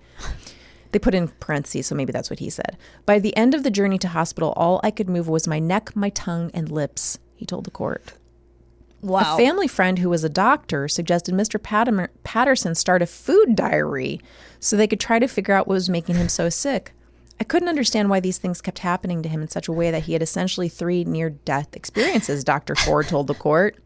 They put in parentheses, so maybe that's what he said. By the end of the journey to hospital, all I could move was my neck, my tongue, and lips, he told the court.
Wow.
A family friend who was a doctor suggested Mr. Patterson start a food diary so they could try to figure out what was making him so sick. I couldn't understand why these things kept happening to him in such a way that he had essentially 3 near-death experiences, Dr. Ford told the court.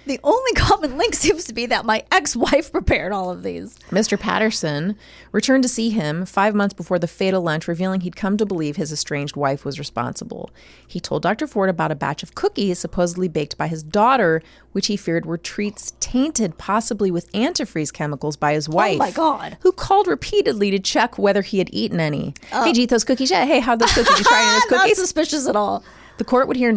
The only common link seems to be that my ex-wife prepared all of these.
Mr. Patterson returned to see him 5 months before the fatal lunch, revealing he'd come to believe his estranged wife was responsible. He told Dr. Ford about a batch of cookies supposedly baked by his daughter, which he feared were treats tainted possibly with antifreeze chemicals by his wife.
Oh, my God.
Who called repeatedly to check whether he had eaten any. Hey, did you eat those cookies yet? Hey, how'd those cookies? You try any of those
Not
cookies?
suspicious at all.
The court would hear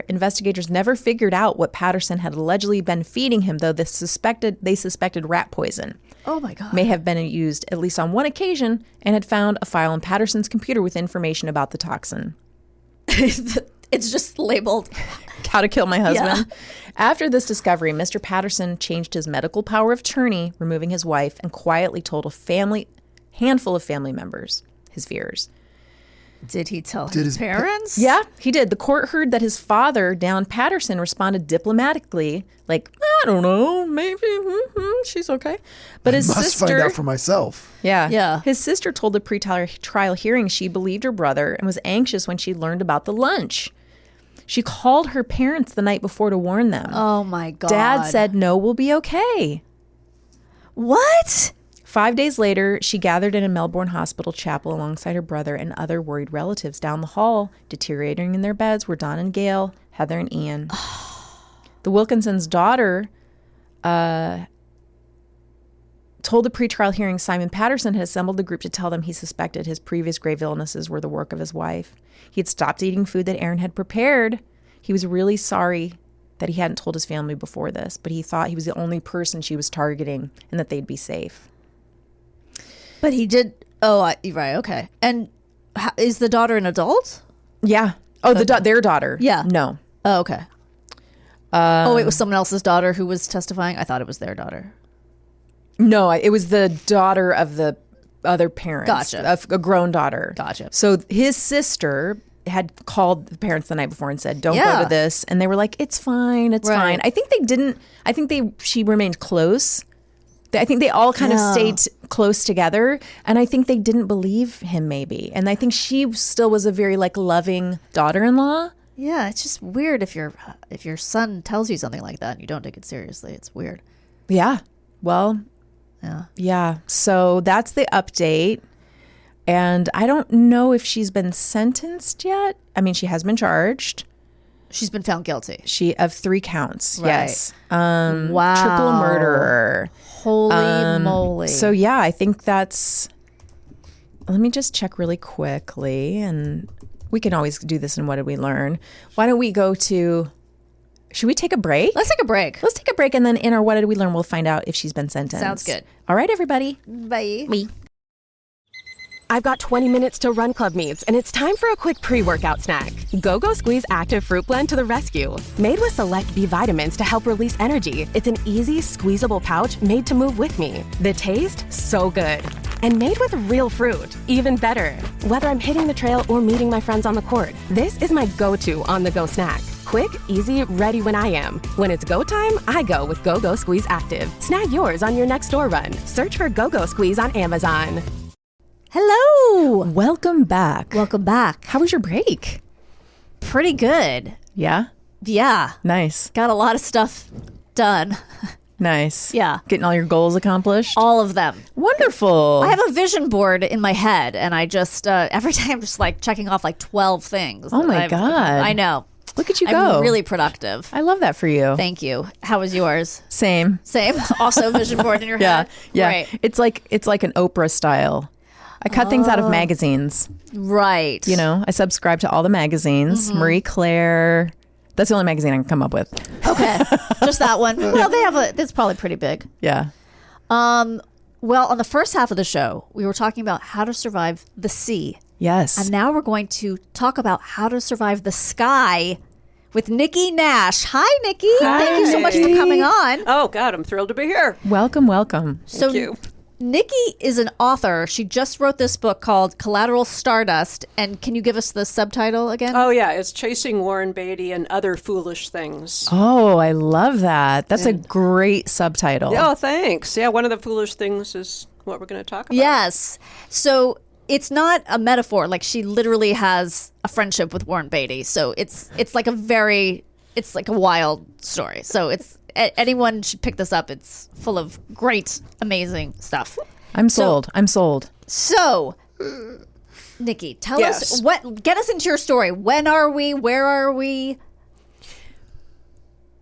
investigators never figured out what Patterson had allegedly been feeding him, though they suspected rat poison.
Oh, my God.
May have been used at least on one occasion, and had found a file in Patterson's computer with information about the toxin.
It's just labeled
How to kill my husband.
Yeah.
After this discovery, Mr. Patterson changed his medical power of attorney, removing his wife, and quietly told a handful of family members his fears.
Did he tell his parents?
Yeah, he did. The court heard that his father, Dan Patterson, responded diplomatically, like, I don't know, maybe, she's okay. But his
must
sister...
find out for myself.
Yeah. His sister told the pre-trial hearing she believed her brother and was anxious when she learned about the lunch. She called her parents the night before to warn them.
Oh, my God.
Dad said, no, we'll be okay.
What?
5 days later, she gathered in a Melbourne hospital chapel alongside her brother and other worried relatives. Down the hall, deteriorating in their beds, were Don and Gail, Heather and Ian. The Wilkinsons' daughter told the pretrial hearing Simon Patterson had assembled the group to tell them he suspected his previous grave illnesses were the work of his wife. He had stopped eating food that Aaron had prepared. He was really sorry that he hadn't told his family before this, but he thought he was the only person she was targeting and that they'd be safe.
But he did. Right. Okay. And is the daughter an adult?
Yeah. Oh, their daughter.
Yeah.
No.
Oh, okay. It was someone else's daughter who was testifying? I thought it was their daughter.
No, it was the daughter of the other parents.
Gotcha.
A grown daughter.
Gotcha.
So his sister had called the parents the night before and said, don't go to this. And they were like, it's fine. It's fine. I think they didn't. I think she remained close. I think they all kind of stayed close together. And I think they didn't believe him maybe. And I think she still was a very loving daughter-in-law.
Yeah, it's just weird if your son tells you something like that and you don't take it seriously. It's weird.
Yeah. Well, yeah. So that's the update. And I don't know if she's been sentenced yet. I mean, she has been charged.
She's been found guilty.
Of 3 counts.
Right.
Yes.
Wow.
Triple murderer.
Holy moly.
So yeah, I think that's. Let me just check really quickly, and we can always do this in What Did We Learn? Why don't we go to. Should we take a break?
Let's take a break.
Let's take a break, and then in our What Did We Learn, we'll find out if she's been sentenced.
Sounds good.
All right, everybody.
Bye.
Bye.
I've got 20 minutes to Run Club meets, and it's time for a quick pre-workout snack. Go-Go Squeeze Active Fruit Blend to the rescue. Made with select B vitamins to help release energy, it's an easy, squeezable pouch made to move with me. The taste, so good. And made with real fruit, even better. Whether I'm hitting the trail or meeting my friends on the court, this is my go-to on-the-go snack. Quick, easy, ready when I am. When it's go time, I go with Go-Go Squeeze Active. Snag yours on your next door run. Search for Go-Go Squeeze on Amazon.
Hello.
Welcome back.
Welcome back.
How was your break?
Pretty good.
Yeah?
Yeah.
Nice.
Got a lot of stuff done.
Nice.
Yeah.
Getting all your goals accomplished?
All of them.
Wonderful.
I have a vision board in my head, and I just, every day I'm just checking off 12 things.
Oh my God.
I know.
Look at you go.
I'm really productive.
I love that for you.
Thank you. How was yours?
Same.
Also vision board in your head?
Yeah.
Right.
It's like an Oprah style. I cut things out of magazines.
Right.
I subscribe to all the magazines. Marie Claire. That's the only magazine I can come up with.
Okay. Just that one. Well, it's probably pretty big.
Yeah.
Well, on the first half of the show, we were talking about how to survive the sea.
Yes.
And now we're going to talk about how to survive the sky with Nikki Nash. Hi, Nikki.
Hi.
Thank you so much for coming on.
Oh, God, I'm thrilled to be here.
Welcome.
Thank
you.
Nikki is an author. She just wrote this book called Collateral Stardust. And can you give us the subtitle again?
Oh, yeah, it's Chasing Warren Beatty and Other Foolish Things.
Oh, I love that. That's a great subtitle.
Oh, thanks. Yeah, one of the foolish things is what we're going to talk about.
Yes. So it's not a metaphor. She literally has a friendship with Warren Beatty. So it's like a wild story. So anyone should pick this up. It's full of great, amazing stuff.
I'm sold.
So, Nikki, tell us get us into your story. When are we? Where are we?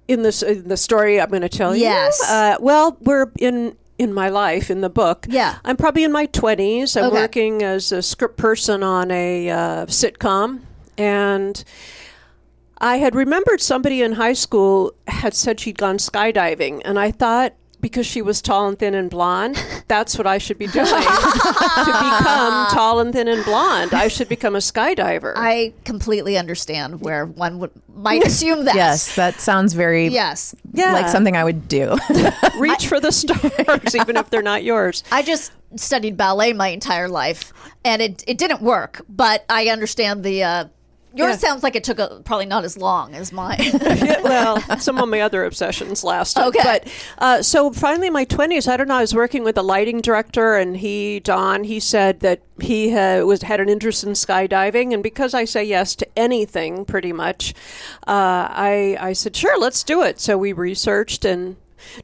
In the story I'm going to tell you?
Yes.
Well, we're in my life, in the book.
Yeah.
I'm probably in my 20s. I'm
Okay.
working as a script person on a sitcom. And I had remembered somebody in high school had said she'd gone skydiving. And I thought, because she was tall and thin and blonde, that's what I should be doing. To become tall and thin and blonde, I should become a skydiver.
I completely understand where one might assume that.
Yes, that sounds very
Yes.
like something I would do.
Reach for the stars, even if they're not yours.
I just studied ballet my entire life, and it didn't work, but I understand the... Yours sounds like it took probably not as long as mine.
Well, some of my other obsessions lasted.
Okay.
But so finally in my 20s, I don't know, I was working with a lighting director, and Don, he said that he had an interest in skydiving. And because I say yes to anything pretty much, I said, sure, let's do it. So we researched and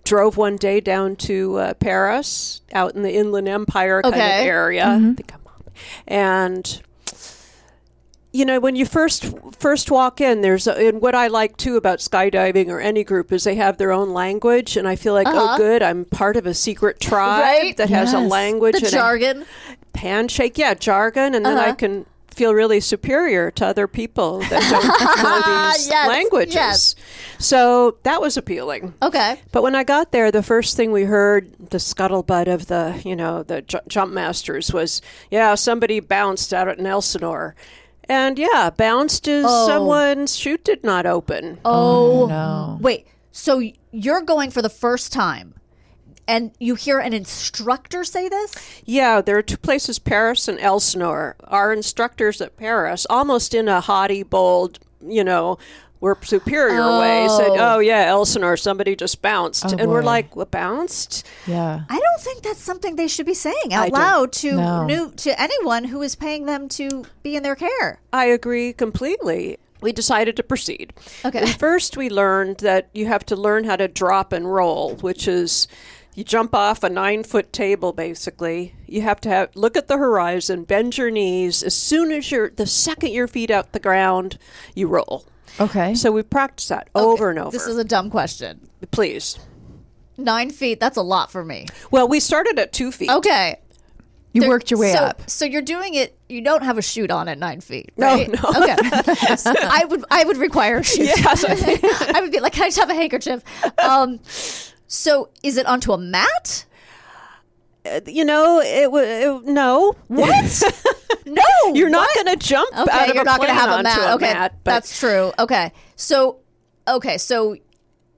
drove one day down to Paris, out in the Inland Empire kind of area. I think I'm on. And when you first walk in, and what I like too about skydiving or any group is they have their own language, and I feel like, oh, good, I'm part of a secret tribe that has a language,
the
and
jargon,
handshake, jargon, and then I can feel really superior to other people that don't know these languages. Yes. So that was appealing.
Okay.
But when I got there, the first thing we heard, the scuttlebutt of the jump masters was, somebody bounced out at Elsinore. And bounced as someone's chute did not open.
Oh,
no.
Wait, so you're going for the first time and you hear an instructor say this?
Yeah, there are two places, Paris and Elsinore. Our instructors at Paris, almost in a haughty, bold, we're superior way, said, Elsinore, somebody just bounced. And we're like, what, bounced?
Yeah.
I don't think that's something they should be saying out loud to anyone who is paying them to be in their care.
I agree completely. We decided to proceed.
Okay.
And first we learned that you have to learn how to drop and roll, which is you jump off a 9-foot table, basically. You have to look at the horizon, bend your knees. As soon as the second your feet out the ground, you roll.
Okay.
So we practice that over and over.
This is a dumb question.
Please.
9 feet, that's a lot for me.
Well, we started at 2 feet.
Okay.
You worked your way up.
So you're doing it, you don't have a chute on at 9 feet,
No,
right?
no.
Okay. So I would require a chute.
Yes.
I would be like, can I just have a handkerchief? So is it onto a mat?
No.
What? No.
You're not going to jump out of
you're
a
not going to
plane
have a mat.
onto
Okay,
mat. But
that's true. Okay. So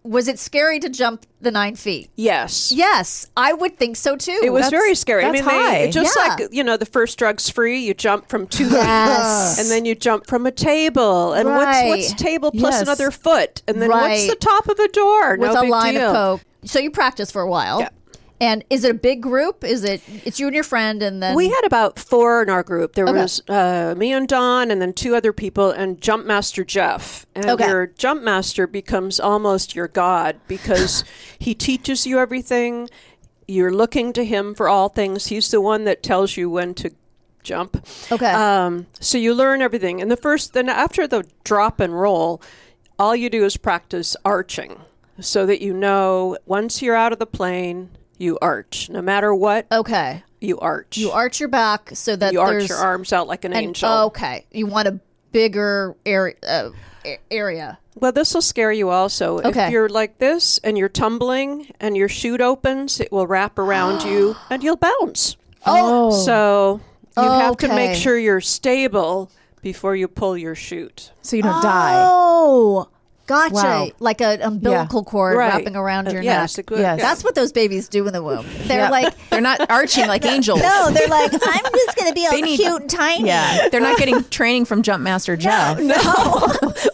was it scary to jump the 9 feet?
yes.
Yes, I would think so too.
It was very scary.
that's high.
Just
Yeah.
like, the first Drugs Free, you jump from 2 feet.
Yes.
And then you jump from a table. And
Right.
what's table plus
Yes.
another foot? And then
Right.
what's the top of a door?
with
no
a
big
line
deal.
of coke. So you practiced for a while.
Yeah.
And is it a big group? It's you and your friend and then
We had about 4 in our group. There
Okay.
was me and Don and then 2 other people and Jump Master Jeff. And
Okay.
your Jump Master becomes almost your god because he teaches you everything. You're looking to him for all things. He's the one that tells you when to jump.
Okay.
So you learn everything. And then after the drop and roll, all you do is practice arching so that once you're out of the plane, you arch. No matter what,
Okay.
you arch.
You arch your back so that
You arch
there's
your arms out like an angel.
Okay. You want a bigger area.
Well, this will scare you also.
Okay.
If you're like this and you're tumbling and your chute opens, it will wrap around you and you'll bounce.
Oh.
So you have to make
Okay.
sure you're stable before you pull your chute.
So you don't die.
Oh, gotcha.
Wow.
Like an umbilical cord
Right.
wrapping around your
Yes,
neck.
Yes.
That's what those babies do in the womb. They're
Yeah.
like,
They're not arching like angels.
no, they're like, I'm just going to be all
They need-
cute and tiny.
Yeah. They're not getting training from Jump Master Jeff.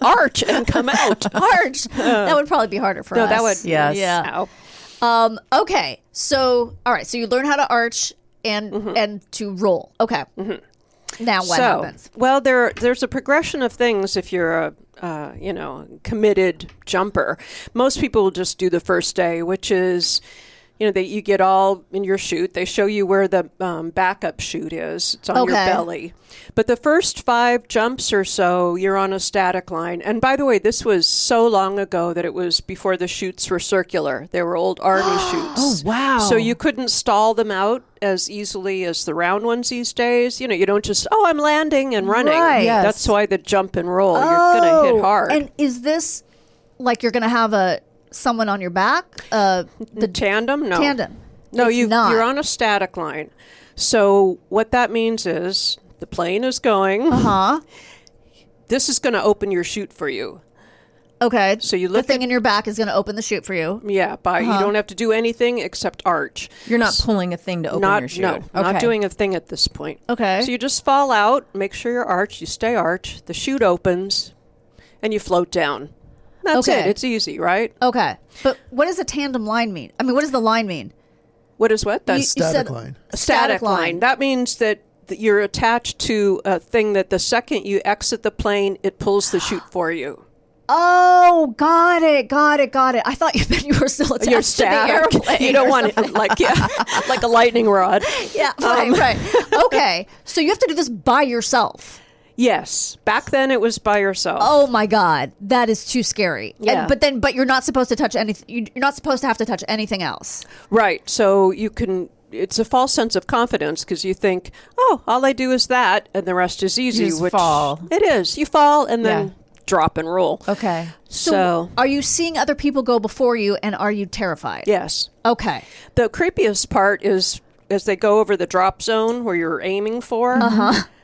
Arch and come out.
Arch. That would probably be harder for
No,
us.
that would.
Yes.
Yeah.
Ow.
Okay. So, all right. So you learn how to arch and to roll. Okay. Now what happens?
Well, there's a progression of things if you're a committed jumper. Most people will just do the first day, which is, you get all in your chute. They show you where the backup chute is. It's on your
Okay.
belly. But the first 5 jumps or so, you're on a static line. And by the way, this was so long ago that it was before the chutes were circular. They were old army chutes.
Oh, wow.
So you couldn't stall them out as easily as the round ones these days. You don't just, I'm landing and running.
Right.
Yes.
That's why the jump and roll, you're going to hit hard.
And is this like you're going to have someone on your back?
The tandem? No.
Tandem.
No,
It's not.
you're on a static line. So what that means is the plane is going.
Huh?
This is going to open your chute for you.
Okay.
So you
the
look
thing
at-
in your back is going to open the chute for you.
Yeah, you don't have to do anything except arch.
You're not pulling a thing to open your chute.
No, not doing a thing at this point.
Okay.
So you just fall out, make sure you're arched, you stay arched, the chute opens, and you float down. That's
Okay.
it. It's easy, right?
Okay. But what does a tandem line mean? I mean, what does the line mean?
What is what?
You
That's
Static
said
line.
a static line. That means that you're attached to a thing that the second you exit the plane, it pulls the chute for you.
Oh, got it. I thought you meant you were still attached
You're
to the
static.
airplane.
You don't want it like like a lightning rod.
Yeah, right. Okay, so you have to do this by yourself.
Yes. Back then it was by yourself.
Oh my God, that is too scary.
Yeah.
But you're not supposed to touch anything. You're not supposed to have to touch anything else.
Right. So you can. It's a false sense of confidence because you think, oh, all I do is that, and the rest is easy.
You just
which
fall.
It is. You fall and then drop and roll.
Okay.
So, are you seeing other people go before you, and are you terrified?
Yes.
Okay.
The creepiest part is as they go over the drop zone where you're aiming for.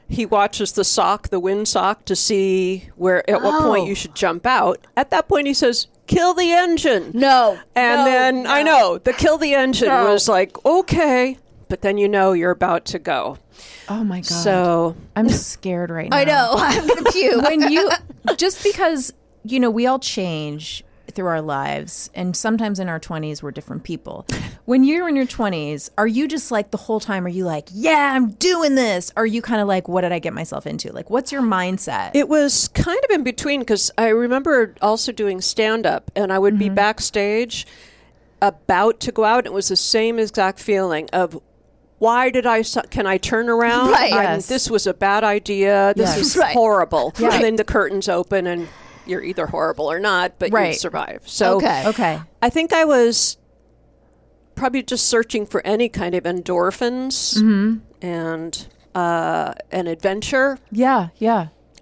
He watches the wind sock, to see at what point you should jump out. At that point, he says, kill the engine.
No.
And I know, the kill the engine was like, okay. But then you're about to go.
Oh my God.
So
I'm scared right now.
I know. I'm going to puke.
Just because, we all change through our lives, and sometimes in our 20s we're different people. When you're in your 20s, are you just like the whole time, are you like, yeah, I'm doing this? Or are you kind of like, what did I get myself into? Like, what's your mindset?
it was kind of in between, because I remember also doing stand-up, and I would be backstage about to go out, and it was the same exact feeling of, why did can I turn around?
Right.
Yes.
This was a bad idea. This is
Right.
horrible.
Right.
And then the curtains open and you're either horrible or not, but you survive. So
Okay.
I think I was probably just searching for any kind of endorphins and an adventure.
Yeah.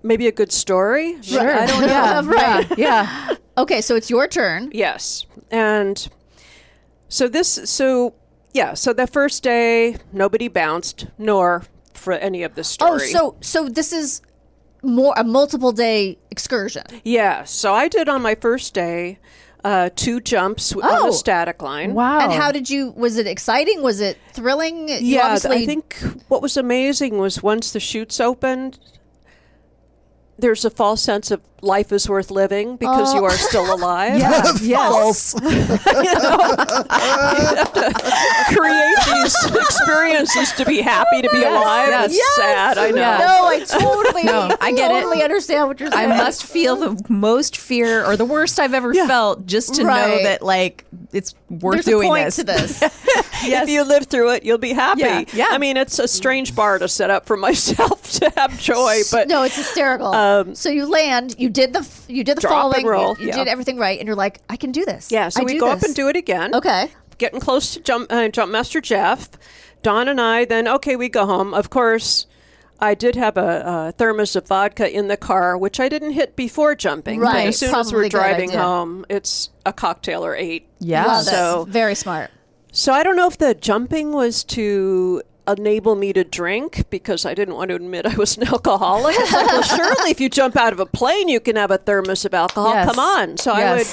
Maybe a good story.
Sure.
I don't know.
Yeah,
Right.
Yeah.
Okay, so it's your turn.
Yes. And so the first day, nobody bounced, nor for any of the story.
Oh, so this is a multiple day excursion.
Yeah. So I did on my first day 2 jumps on the static line.
Wow.
And was it exciting? Was it thrilling? You
I think what was amazing was once the chutes opened, there's a false sense of life is worth living because you are still alive.
False.
You have to create these experiences to be happy to be alive.
Yes.
It's sad, I know.
Yeah.
No, I totally,
I get it.
totally understand what you're
I
saying.
must feel the most fear or the worst I've ever felt just to know
Right.
that, like, it's worth
There's a
doing
point
this.
to this.
If you live through it, you'll be happy.
Yeah.
I mean, it's a strange bar to set up for myself to have joy, but
No, it's hysterical. So you land, you did the
Drop
falling,
and roll,
you
yeah.
did everything right, and you're like, I can do this.
yeah. So
I
we
do
go
this.
up and do it again.
Okay.
Getting close to Jump Master Jeff. Dawn and I, then, okay, we go home. Of course, I did have a thermos of vodka in the car, which I didn't hit before jumping. But
Right.
as soon as
Probably
we're
a good
driving
idea.
home, it's a cocktail or 8.
Yeah.
Love it.
So-
Very smart.
So I don't know if the jumping was to enable me to drink because I didn't want to admit I was an alcoholic. It's like, well, surely if you jump out of a plane, you can have a thermos of alcohol.
Yes.
Come on. So
Yes.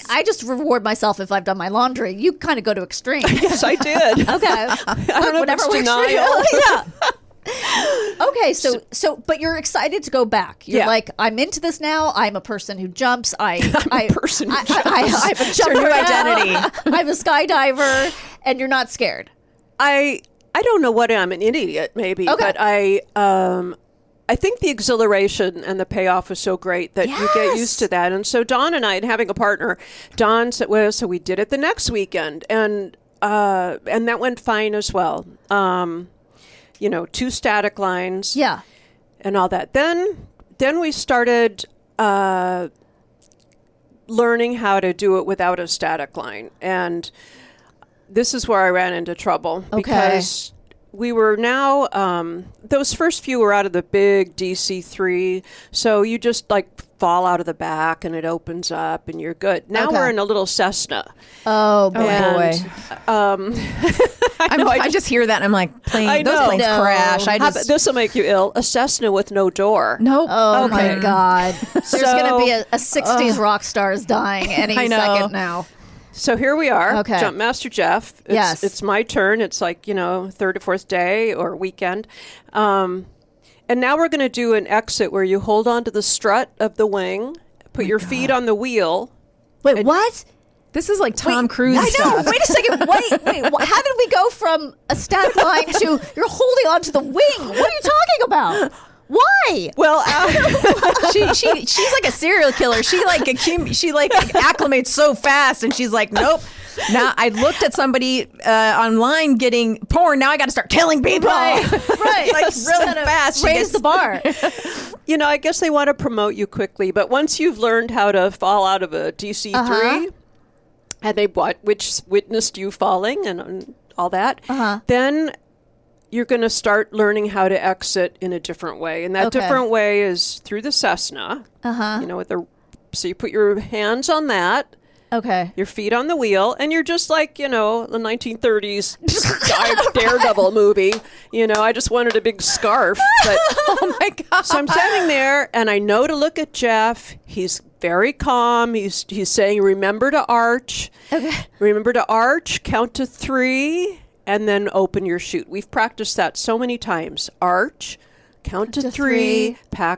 I just reward myself if I've done my laundry. You kind of go to extremes.
yes, I did.
Okay.
I don't know if it's
works for you.
denial.
Yeah. Okay, so but you're excited to go back. You're
Yeah.
like, I'm into this now. I'm a person who jumps. I'm
a person who jumps.
I'm a jumper.
new
now.
identity.
I'm a skydiver, and you're not scared.
I don't know what I'm an idiot maybe,
Okay.
but I think the exhilaration and the payoff was so great that you get
Yes.
used to that. And so Dawn and I, and having a partner, Dawn said, well, so we did it the next weekend, and that went fine as well. 2 static lines,
Yeah.
and all that. Then we started learning how to do it without a static line, and this is where I ran into trouble because we were now those first few were out of the big DC-3, so you just like fall out of the back and it opens up and you're good. Now
Okay.
we're in a little Cessna.
Oh boy.
I just hear that and I'm like,
I
those
know.
planes
No.
crash.
This will make you ill. A Cessna with no door.
Nope.
Oh my God. There's going to be a 60s rock stars dying any
I know.
second now.
So here we are,
Okay.
Jump Master Jeff.
Yes.
It's my turn. It's like, third or fourth day or weekend. And now we're going to do an exit where you hold onto the strut of the wing, put your feet on the wheel.
Wait, what?
This is like Tom Cruise
I know.
stuff.
Wait a second. Wait. How did we go from a static line to you're holding onto the wing? What are you talking about? Why?
Well,
she's like a serial killer. She acclimates so fast, and she's like, nope. Now I looked at somebody online getting porn. Now I got to start killing people.
Right.
Like really fast.
Raise the bar.
I guess they want to promote you quickly, but once you've learned how to fall out of a DC-3, and they witnessed you falling and all that, then you're going to start learning how to exit in a different way. And that different way is through the Cessna. So you put your hands on that.
Okay.
Your feet on the wheel, and you're just like, the 1930s Daredevil movie. I just wanted a big scarf. But,
oh my God.
So I'm standing there, and I know to look at Jeff. He's very calm. He's saying, remember to arch.
Okay.
Remember to arch, count to 3, and then open your chute. We've practiced that so many times. Arch. Count to 3,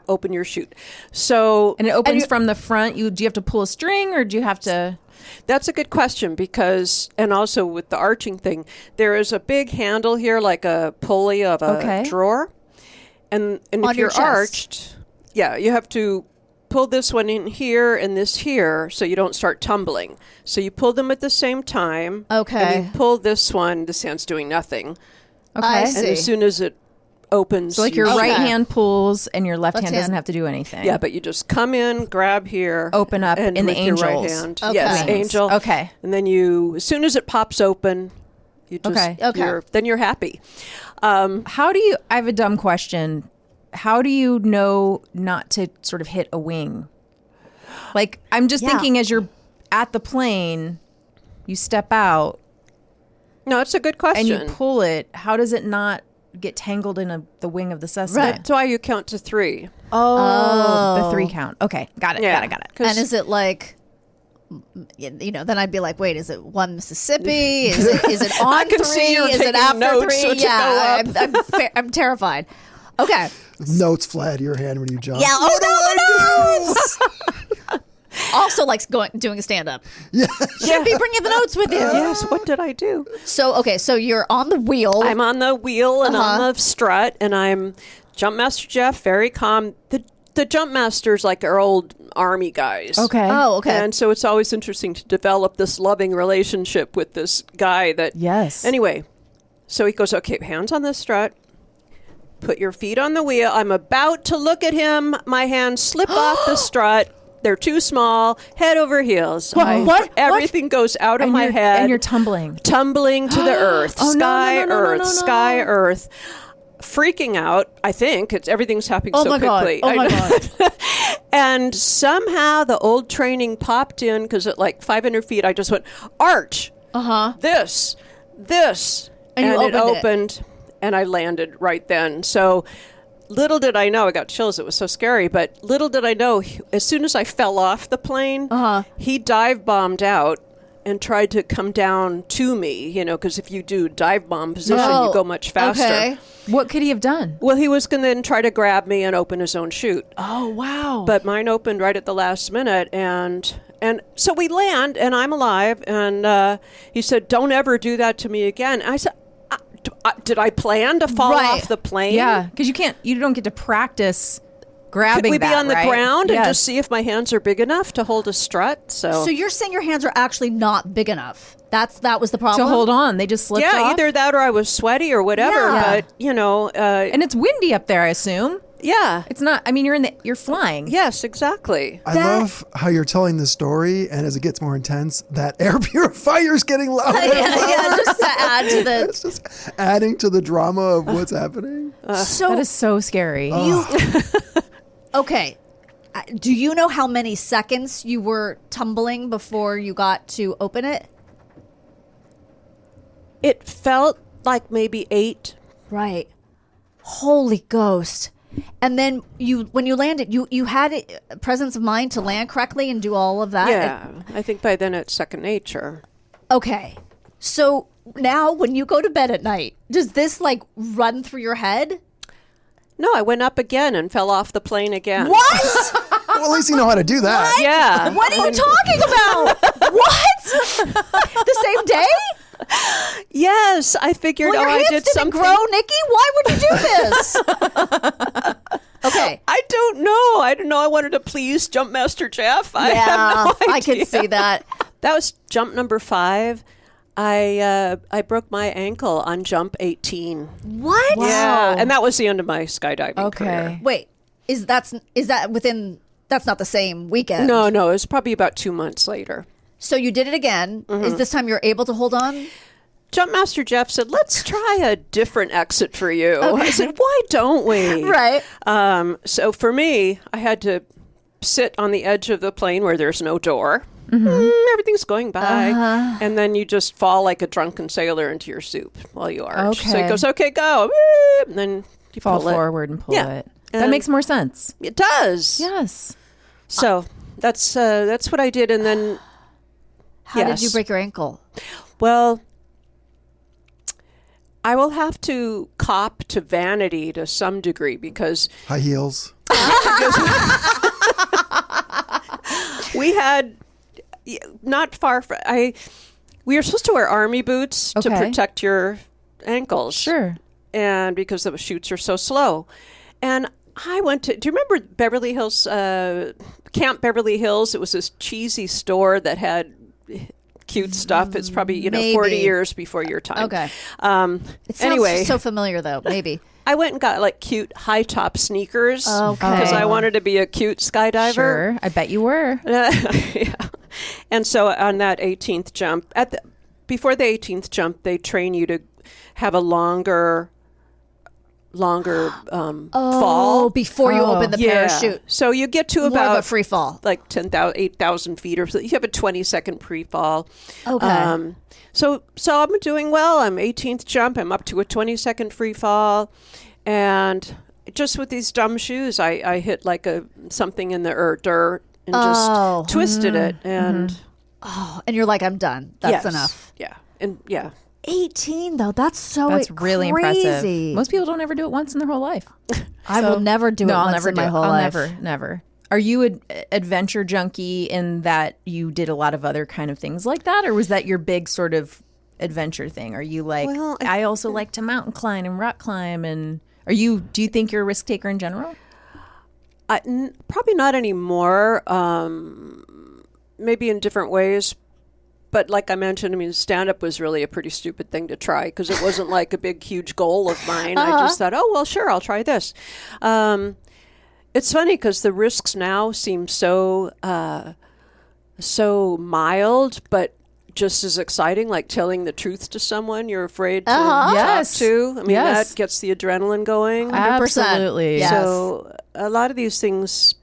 open your chute. So,
and it opens from the front. Do you have to pull a string, or do you have to?
That's a good question because, and also with the arching thing, there is a big handle here, like a pulley of a drawer, and if you're arched, you have to pull this one in here and this here, so you don't start tumbling. So you pull them at the same time.
Okay.
And you pull this one. This hand's doing nothing.
Okay.
I
And
see.
as soon as it opens.
So like your right hand pulls and your left hand doesn't have to do anything.
Yeah, but you just come in, grab here.
Open up
and
in the
with your right
angels.
hand.
Okay.
Yes,
Wings.
angel.
Okay.
And then as soon as it pops open, you just, then you're happy.
I have a dumb question. How do you know not to sort of hit a wing? Like, I'm just thinking as you're at the plane, you step out.
No, it's a good question.
And you pull it. How does it not get tangled in the wing of the Cessna?
That's why you count to 3.
The 3 count. Okay, got it.
Yeah.
Got it.
And is it like, then I'd be like, wait, is it 1 Mississippi? Is it on
I can
3?
see you're
Is it
taking
after
notes
3?
to
Yeah,
go up.
I'm terrified. Okay.
Notes fly out of your hand when you jump.
Yeah. Oh no, the notes. Also, likes doing a stand up.
Yeah.
Should be bringing the notes with you.
Yes. What did I do?
So you're on the wheel.
I'm on the wheel and on the strut, and I'm Jumpmaster Jeff, very calm. The jump masters like our old army guys.
Okay.
Oh, okay.
And so it's always interesting to develop this loving relationship with this guy that.
Yes.
Anyway, so he goes, okay, hands on the strut. Put your feet on the wheel. I'm about to look at him. My hands slip off the strut. They're too small. Head over heels.
What?
Everything goes out of my head.
And you're tumbling.
Tumbling to the earth.
Oh, no,
Sky,
no.
earth. Sky, earth. Freaking out. I think everything's happening so quickly.
Oh my God.
And somehow the old training popped in because at like 500 feet, I just went, arch. This.
And you
it opened. And I landed right then. So little did I know, I got chills. It was so scary. But little did I know, as soon as I fell off the plane, he dive bombed out and tried to come down to me, because if you do dive bomb position, you go much faster.
Okay.
What could he have done?
Well, he was going to then try to grab me and open his own chute.
Oh, wow.
But mine opened right at the last minute. And so we land, and I'm alive. And he said, don't ever do that to me again. And I said, did I plan to fall off the plane?
Yeah, because you don't get to practice grabbing.
Could we be on the ground and
Yes.
just see if my hands are big enough to hold a strut? So
you're saying your hands are actually not big enough. That was the problem.
to hold on. They just slipped off.
yeah, either that or I was sweaty or whatever.
Yeah.
But
And it's windy up there, I assume.
yeah,
It's not. I mean, you're flying.
yes, exactly.
I love how you're telling the story, and as it gets more intense, that air purifier's getting louder.
yeah, just to add to the.
It's just adding to the drama of what's happening.
So
That is so scary.
okay. Do you know how many seconds you were tumbling before you got to open it?
It felt like maybe 8.
Right. Holy ghost. And then when you landed, you had presence of mind to land correctly and do all of that?
Yeah, I think by then it's second nature.
Okay. So now when you go to bed at night, does this like run through your head?
No, I went up again and fell off the plane again.
What?
Well, at least you know how to do that.
Yeah.
What are you talking about? What? The same day?
Yes, I figured.
Well, your
I
hands
did
didn't
something.
grow, Nikki. Why would you do this? Okay.
I don't know. I don't know. I wanted to please Jumpmaster Jeff. I have no
I
idea.
can see that.
That was jump number 5. I broke my ankle on jump 18.
What?
Yeah, and that was the end of my skydiving career.
Okay.
Wait, is that within? That's not the same weekend.
No, it was probably about 2 months later.
So you did it again. Is this time you're able to hold on?
Jumpmaster Jeff said, let's try a different exit for you. I said, why don't we?
Right.
So for me, I had to sit on the edge of the plane where there's no door. Everything's going by. And then you just fall like a drunken sailor into your soup while you arch. So
Okay.
it goes, okay, go. And then you
Fall
pull it.
forward and pull
Yeah.
it. That
And-
makes more sense.
It does.
Yes.
So that's what I did. And then,
How did you break your ankle?
Well, I will have to cop to vanity to some degree because
High heels.
we had not far from we were supposed to wear army boots to
Okay.
protect your ankles.
Sure.
And because the shoots are so slow. And I went to, do you remember Beverly Hills, Camp Beverly Hills? It was this cheesy store that had cute stuff. It's probably, 40
Maybe.
years before your time.
Okay. It sounds
Anyway.
so familiar though. Maybe.
I went and got like cute high top sneakers
Okay.
because I wanted to be a cute skydiver.
Sure. I bet you were.
Yeah. And so on that 18th jump, before the 18th jump, they train you to have a longer fall
Before you open the parachute.
So you get to
More
about
of a free fall.
like 8,000 feet or so. You have a 20-second pre-fall.
Okay.
So I'm doing well. I'm 18th jump. I'm up to a 20-second free fall. And just with these dumb shoes, I hit like something in the dirt and just twisted it. And
And you're like, I'm done. That's
yes.
enough.
Yeah. And yeah.
18 though. That's
really
crazy.
impressive. Most people don't ever do it once in their whole life.
I will never do it
I'll
once
never
in
do
my
it.
whole
I'll
life.
never. Are you an adventure junkie in that you did a lot of other kind of things like that, or was that your big sort of adventure thing? Are you like,
Well,
I also like to mountain climb and rock climb, and do you think you're a risk taker in general?
Probably not anymore. Maybe in different ways. But like I mentioned, I mean, stand-up was really a pretty stupid thing to try because it wasn't like a big, huge goal of mine. I just thought, oh, well, sure, I'll try this. It's funny because the risks now seem so mild, but just as exciting, like telling the truth to someone you're afraid to talk
Yes.
to. I mean,
Yes.
that gets the adrenaline going.
100%.
Absolutely.
Yes.
So a lot of these things,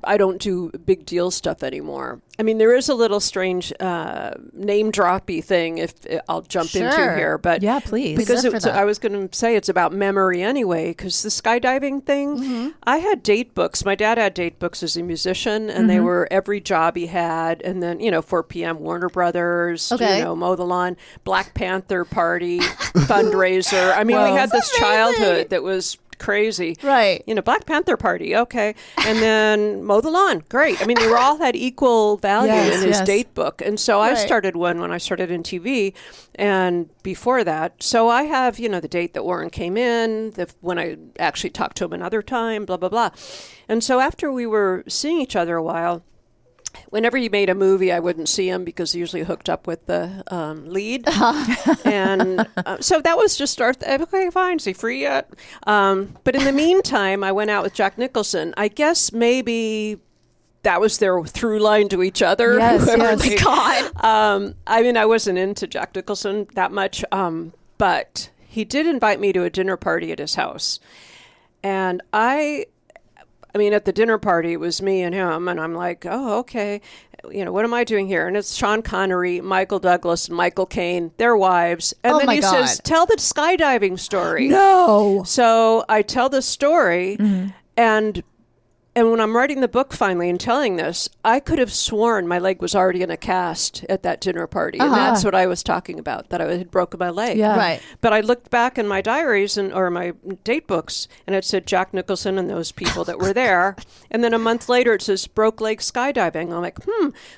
I don't do big deal stuff anymore. I mean, there is a little strange name droppy thing if I'll jump into
Sure.
here, but
Yeah, please.
because
We'd love for that.
I was going to say it's about memory anyway. Because the skydiving thing, I had date books. My dad had date books as a musician, and they were every job he had, and then 4 p.m. Warner Brothers,
Okay.
mow the lawn, Black Panther party, fundraiser. I mean, we had this childhood that was crazy.
Right.
Black Panther party. Okay. And then mow the lawn. Great. I mean, they were all had equal value
Yes,
in his
yes.
date book. And so I
Right.
started one when I started in TV and before that. So I have, the date that Warren came in, when I actually talked to him another time, blah, blah, blah. And so after we were seeing each other a while, whenever he made a movie, I wouldn't see him because he usually hooked up with the lead. And so that was just okay, fine. Is he free yet? But in the meantime, I went out with Jack Nicholson. I guess maybe that was their through line to each other.
Yes,
whoever
yes.
God. I mean, I wasn't into Jack Nicholson that much, but he did invite me to a dinner party at his house. And I mean, at the dinner party, it was me and him, and I'm like, oh, okay. What am I doing here? And it's Sean Connery, Michael Douglas, and Michael Caine, their wives. And
Oh,
then
my
he
God.
says, tell the skydiving story.
No.
So I tell the story, and when I'm writing the book finally and telling this, I could have sworn my leg was already in a cast at that dinner party. And that's what I was talking about, that I had broken my leg.
Yeah.
Right.
But I looked back in my diaries or my date books, and it said Jack Nicholson and those people that were there. And then a month later, it says broke leg skydiving. I'm like,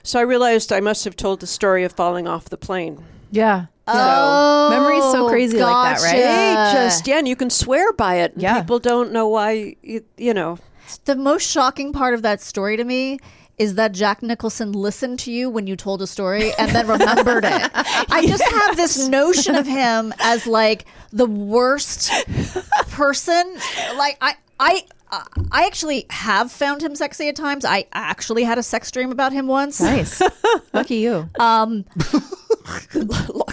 So I realized I must have told the story of falling off the plane.
Yeah. Memory's so crazy like that, right?
And you can swear by it. And
Yeah.
people don't know why, you know.
The most shocking part of that story to me is that Jack Nicholson listened to you when you told a story and then remembered it. I just have this notion of him as like the worst person. Like I actually have found him sexy at times. I actually had a sex dream about him once.
Nice. Lucky you.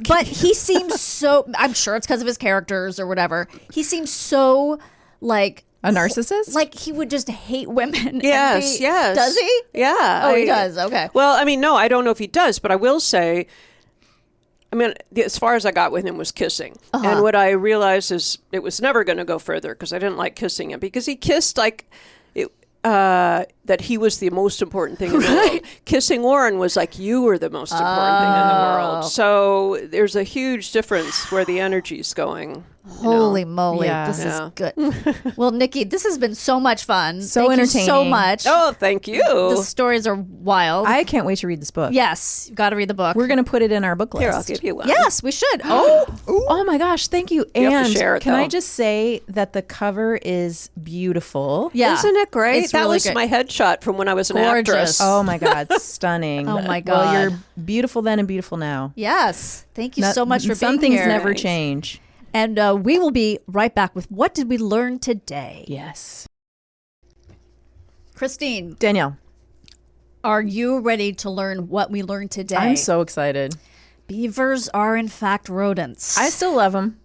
But he seems so, I'm sure it's because of his characters or whatever. He seems so like
A narcissist?
like he would just hate women.
Yes.
Does he?
Yeah.
Oh, he does. Okay.
Well, I mean, no, I don't know if he does, but I will say, I mean, as far as I got with him was kissing. And what I realized is it was never going to go further because I didn't like kissing him because he kissed like that he was the most important thing in the world. Kissing Warren was like you were the most important thing in the world. So there's a huge difference where the energy's going.
Holy moly.
Yeah.
This
Yeah.
is good. Well, Nikki, this has been so much fun.
So
Thank you so
entertaining.
much.
Oh, thank you.
The stories are wild.
I can't wait to read this book.
Yes. You got to read the book.
We're going to put it in our book list.
Here, I'll give you one.
Yes, we should.
Oh my gosh, thank you.
You have
And
to share it,
can I
though.
just say that the cover is beautiful?
Yeah.
Isn't it great?
It's
That
really
was
good.
my headshot from when I was an
Gorgeous.
actress.
Oh my God, stunning.
Oh my
Well,
God.
you're beautiful then and beautiful now.
Yes. Thank you
No-
so much for
some
being
things
here.
never change.
And we will be right back with What Did We Learn Today?
Yes.
Christine,
Danielle,
are you ready to learn what we learned today?
I'm so excited.
Beavers are in fact rodents.
I still love them.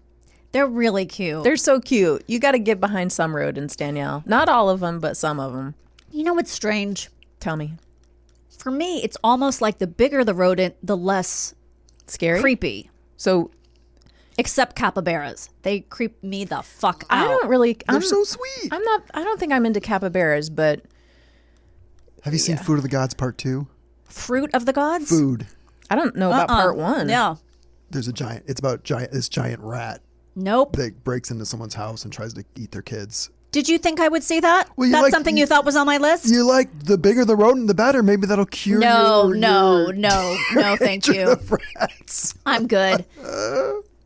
They're really cute.
They're so cute. You got to get behind some rodents, Danielle. Not all of them, but some of them.
You know what's strange?
Tell me.
For me, it's almost like the bigger the rodent, the less
Scary?
creepy.
So
Except capybaras. They creep me the fuck out.
I don't really.
They're so sweet.
I don't think I'm into capybaras, but
Have you seen Food of the Gods Part 2?
Fruit of the gods?
Food.
I don't know about part one.
Yeah.
There's a giant. It's about this giant rat
Nope.
that breaks into someone's house and tries to eat their kids.
Did you think I would see that?
Well, you
That's
like-
something you thought was on my list?
You like the bigger the rodent, the better. Maybe that'll cure
No,
your
no, thank you.
of rats.
I'm good.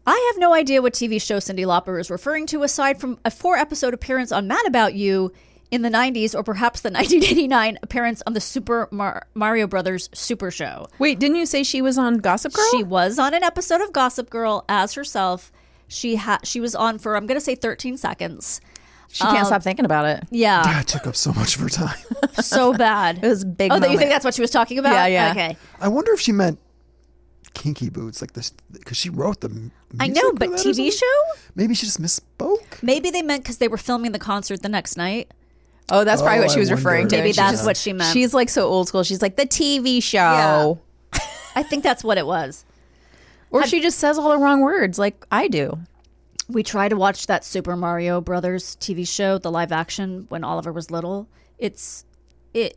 I have no idea what TV show Cyndi Lauper is referring to aside from a 4-episode appearance on Mad About You in the 90s or perhaps the 1989 appearance on the Super Mario Brothers Super Show.
Wait, didn't you say she was on Gossip Girl?
She was on an episode of Gossip Girl as herself. She was on for, I'm going to say 13 seconds.
She can't stop thinking about it.
Yeah,
That took up so much of her time.
so bad.
It was a big
Oh, that you
moment.
think that's what she was talking about?
Yeah, yeah.
Okay.
I wonder if she meant kinky boots, like this, because she wrote the music
I know,
for
but
that or
TV
something?
show?
Maybe she just misspoke.
Maybe they meant because they were filming the concert the next night.
Oh, that's probably
Oh,
what she
I
was referring
wonder.
to.
Maybe
And
that's
she's-
what she meant.
She's like so old school. She's like the TV show.
I think that's what it was.
Or she just says all the wrong words like I do.
We tried to watch that Super Mario Brothers TV show, the live action, when Oliver was little. I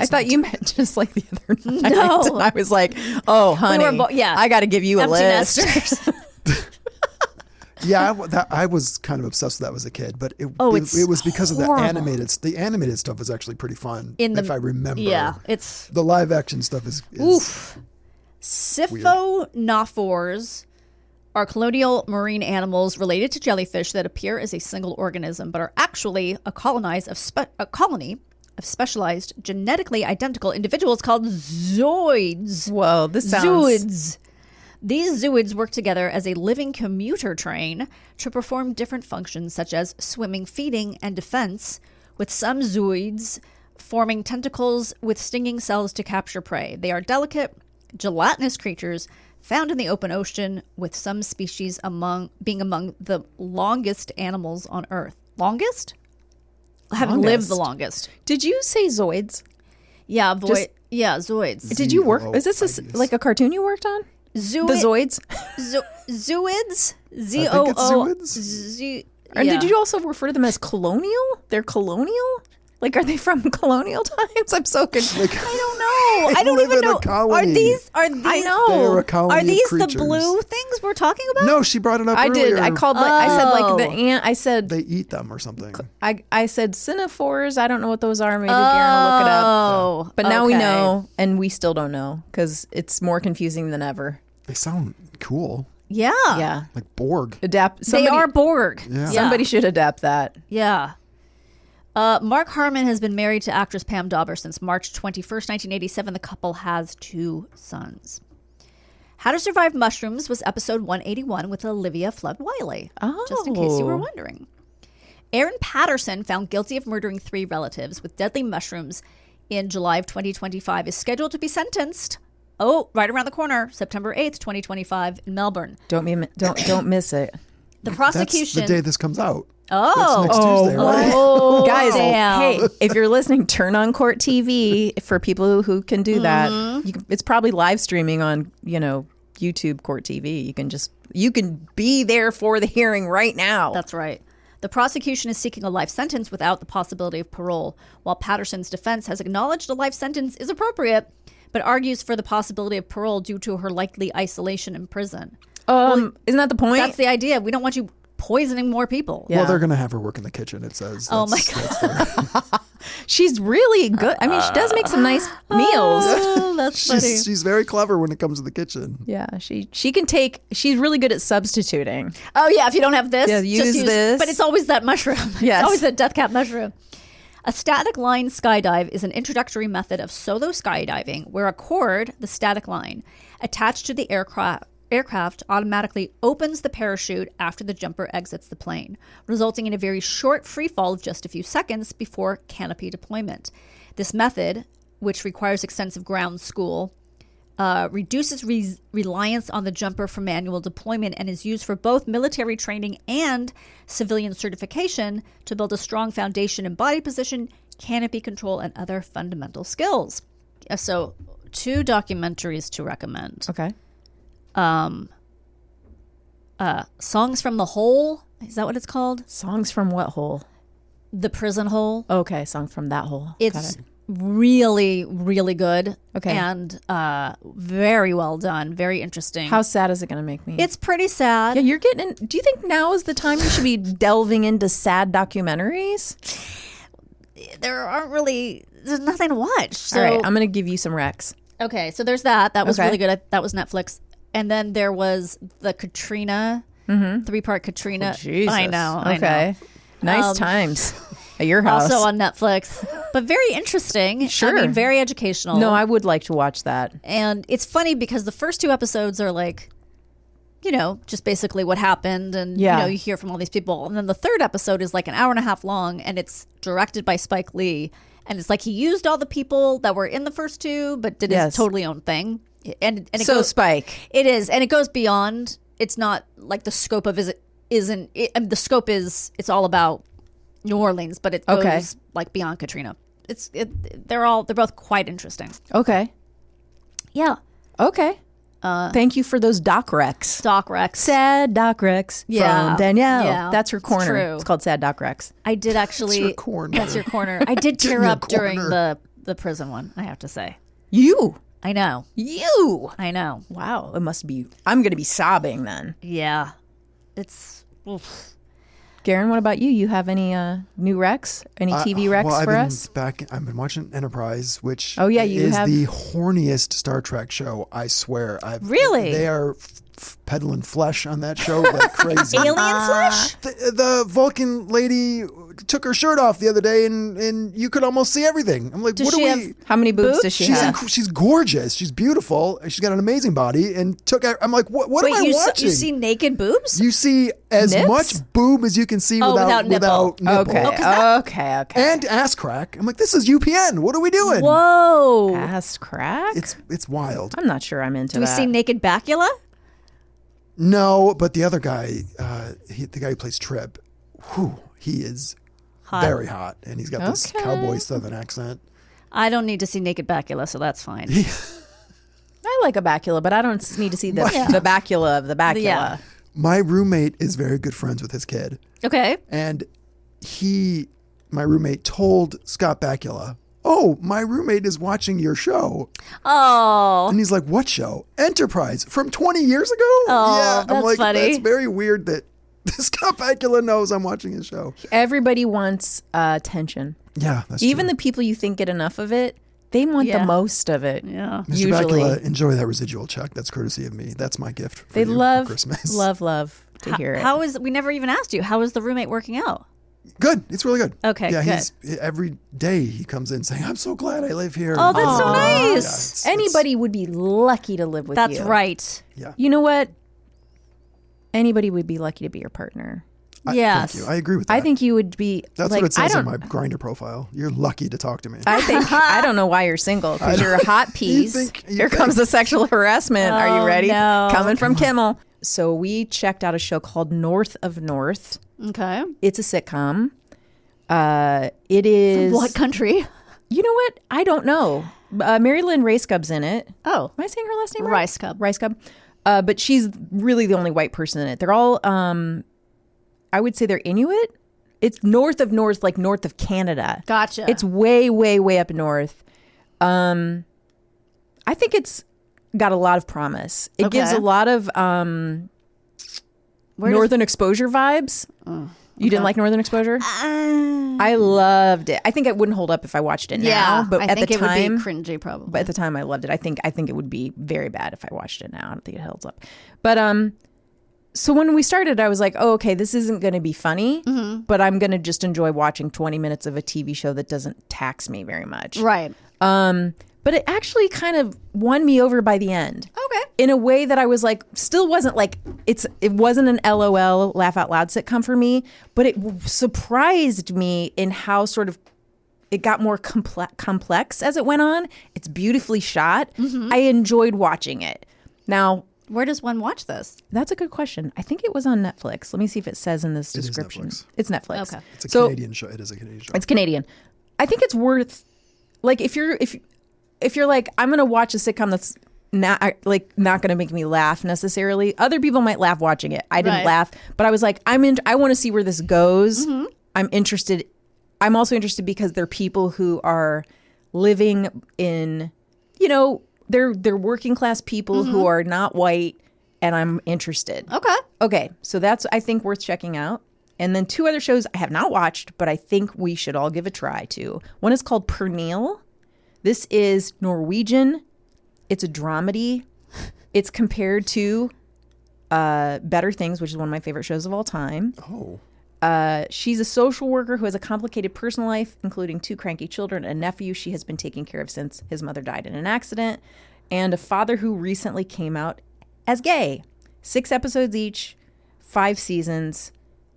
thought you meant just like the other night.
No.
And I was like, oh, honey,
yeah.
I got to give you a
Empty
list.
nesters.
Yeah, I was kind of obsessed with that as a kid, but it
it's
was because of
horrible.
the animated stuff was actually pretty fun.
In the-
if I remember,
Yeah, it's
the live action stuff is
oof. Siphonophores are colonial marine animals related to jellyfish that appear as a single organism, but are actually a colony of specialized, genetically identical individuals called zooids.
Whoa, this sounds...
Zooids. These zooids work together as a living commuter train to perform different functions such as swimming, feeding, and defense, with some zooids forming tentacles with stinging cells to capture prey. They are delicate, gelatinous creatures found in the open ocean, with some species being among the longest animals on Earth. Longest? Having lived the longest.
Did you say Zoids?
Yeah, zooids.
Did you work? Is this
Z-O-I-D-S.
like a cartoon you worked on? The Zoids?
Zooids?
it's
Z-O-O.
zooids.
Z-
Or
yeah.
did you also refer to them as colonial? They're colonial? Like, are they from colonial times? I'm so confused.
I don't know. I don't
live
even
in a
know. Are
colony.
these?
I know.
They're a colony
Are
of
these the
creatures.
blue things we're talking about?
No, she brought it up.
I
earlier.
did. I called. I said like the ant. I said.
They eat them or something.
I said cynophores. I don't know what those are. Maybe Garen will look it up.
Oh,
But now we
okay.
know, and we still don't know because it's more confusing than ever.
They sound cool.
Yeah.
Yeah.
Like Borg.
They are Borg.
Yeah.
Somebody should adapt that.
Yeah. Mark Harmon has been married to actress Pam Dauber since March 21st, 1987. The couple has 2 sons. How to Survive Mushrooms was episode 181 with Olivia Flood-Wiley.
Oh.
Just in case you were wondering. Aaron Patterson, found guilty of murdering 3 relatives with deadly mushrooms in July of 2025, is scheduled to be sentenced. Right around the corner, September 8th, 2025 in Melbourne.
Don't miss it.
The prosecution.
That's the day this comes out.
Oh.
That's next Tuesday, right?
Oh,
Guys,
damn.
hey, if you're listening, turn on Court TV for people who can do that. It's probably live streaming on, YouTube Court TV. You can be there for the hearing right now.
That's right. The prosecution is seeking a life sentence without the possibility of parole, while Patterson's defense has acknowledged a life sentence is appropriate, but argues for the possibility of parole due to her likely isolation in prison.
Isn't that the point?
That's the idea. We don't want you poisoning more people.
Yeah.
Well, they're going to have her work in the kitchen, it says.
Oh, my God.
She's really good. I mean, she does make some nice meals.
Oh, that's funny.
She's very clever when it comes to the kitchen.
Yeah, she's really good at substituting.
Oh, yeah, if you don't have this,
Yeah, use this.
But it's always that mushroom.
Yes.
It's always that death cap mushroom. A static line skydive is an introductory method of solo skydiving where a cord, the static line, attached to the aircraft automatically opens the parachute after the jumper exits the plane, resulting in a very short free fall of just a few seconds before canopy deployment. This method, which requires extensive ground school, reduces reliance on the jumper for manual deployment and is used for both military training and civilian certification to build a strong foundation in body position, canopy control, and other fundamental skills. So, 2 documentaries to recommend.
Okay.
Songs from the Hole. Is that what it's called?
Songs from what hole?
The Prison Hole.
Okay, songs from that hole.
It's really, really good.
Okay.
And very well done. Very interesting.
How sad is it going to make me?
It's pretty sad.
Yeah, you're getting. Do you think now is the time you should be delving into sad documentaries?
There's nothing to watch. So,
All right, I'm going to give you some recs.
okay, so there's that. That was
Okay.
really good. That was Netflix. And then there was the Katrina, 3-part Katrina.
Jesus.
I know.
Okay. Nice times at your house.
Also on Netflix, but very interesting.
Sure.
I mean, very educational.
No, I would like to watch that.
And it's funny because the first 2 episodes are like, just basically what happened. And,
Yeah.
you hear from all these people. And then the 3rd episode is like an hour and a half long and it's directed by Spike Lee. And it's like he used all the people that were in the first 2, but did his totally own thing. And it
So
goes,
Spike.
it is. And it goes beyond. It's not like the scope of the scope is, it's all about New Orleans, but it goes like beyond Katrina. They're both quite interesting.
Okay.
Yeah.
Okay. Thank you for those doc recs.
Doc Recs.
Sad doc recs from Danielle.
Yeah,
That's her
it's
corner.
true.
It's called Sad doc recs.
I did actually.
That's your corner.
That's your corner. I did tear
your
up during
corner.
the prison one, I have to say.
You.
I know.
I know.
Wow.
It must be. I'm going to be sobbing then.
Yeah. It's. Oof.
Garen, what about you? You have any new recs? Any TV recs for us?
I've been watching Enterprise, which
Oh, yeah, you
is
have-
the horniest Star Trek show. I swear.
Really?
They are peddling flesh on that show like crazy.
Alien flesh?
The Vulcan lady took her shirt off the other day, and you could almost see everything. I'm like,
Does
what
she
do
have
we?
How many boobs does she have?
She's gorgeous. She's beautiful. She's got an amazing body. And I'm like, what
Wait,
am I watching?
you see naked boobs?
You see as
Nips?
much boob as you can see
without nipple.
nipple.
Okay.
And ass crack. I'm like, this is UPN. What are we doing?
Whoa.
Ass crack?
It's wild.
I'm not sure I'm into
Do we
that.
see naked bacula?
No, but the other guy, the guy who plays Trip, he is very hot, and he's got this
Okay.
cowboy southern accent.
I don't need to see naked bacula, so that's fine.
I like a bacula, but I don't need to see the bacula of the bacula.
Yeah.
My roommate is very good friends with his kid,
Okay.
and my roommate told Scott Bakula, "Oh, my roommate is watching your show."
Oh.
And he's like, "What show?" Enterprise from 20 years ago?
Oh,
yeah.
that's
I'm like,
funny.
that's very weird that Scott Bakula knows I'm watching his show.
Everybody wants attention.
Yeah, that's
Even
true.
the people you think get enough of it, They want the most of it.
Yeah.
Mr.
Usually.
Bakula, enjoy that residual check. That's courtesy of me. That's my gift for
They
you
love,
for Christmas.
love to hear it.
How is, we never even asked you, how is the roommate working out?
Good. It's really good.
Okay,
Yeah,
good.
every day he comes in saying, I'm so glad I live here.
Oh, that's so
Yeah,
nice.
Anybody would be lucky to live with you.
That's right.
Yeah.
You know what? Anybody would be lucky to be your partner.
Yes.
Thank you. I agree with that.
I think you would be.
That's
like,
what it
I
says on
don't-
my Grindr profile. You're lucky to talk to me.
I think I don't know why you're single because you're a hot piece. Here comes the sexual harassment. Are you
Oh,
ready?
no.
Coming from Kimmel. So we checked out a show called North of North.
Okay.
It's a sitcom. It is
What country?
You know what? I don't know. Mary Lynn Racecub's in it.
Oh.
Am I saying her last name right?
Ricecub.
Ricecub. But she's really the only white person in it. They're all, I would say they're Inuit. It's north of north, like north of Canada.
Gotcha.
It's way, way, way up north. I think it's got a lot of promise. It gives
Okay.
a lot of Northern Exposure vibes. You didn't like Northern Exposure? I loved it. I think it wouldn't hold up if I watched it now, but
I
at
think
the time,
it would be cringy probably.
but at the time I loved it. I think it would be very bad if I watched it now. I don't think it holds up. But so when we started, I was like, oh, okay, this isn't going to be funny, but I'm going to just enjoy watching 20 minutes of a TV show that doesn't tax me very much.
Right.
But it actually kind of won me over by the end.
Okay.
In a way that I was like, still wasn't like, it wasn't an LOL, laugh out loud sitcom for me, but it surprised me in how sort of it got more complex as it went on. It's beautifully shot. I enjoyed watching it. Now,
Where does one watch this?
that's a good question. I think it was on Netflix. Let me see if it says in this
is
description.
Netflix.
It's Netflix.
Okay.
It's a
So-
Canadian show. It is a Canadian show.
It's Canadian. I think it's worth, like, if you're like, I'm gonna watch a sitcom that's not gonna make me laugh necessarily. Other people might laugh watching it. I didn't
Right.
laugh, but I was like, I want to see where this goes. I'm interested. I'm also interested because they're people who are living in, they're working class people who are not white, and I'm interested. Okay, so that's, I think, worth checking out. And then 2 other shows I have not watched, but I think we should all give a try to. One is called Pernille. This is Norwegian. It's a dramedy. It's compared to Better Things, which is one of my favorite shows of all time.
Oh.
She's a social worker who has a complicated personal life, including 2 cranky children, a nephew she has been taking care of since his mother died in an accident, and a father who recently came out as gay. 6 episodes each, 5 seasons,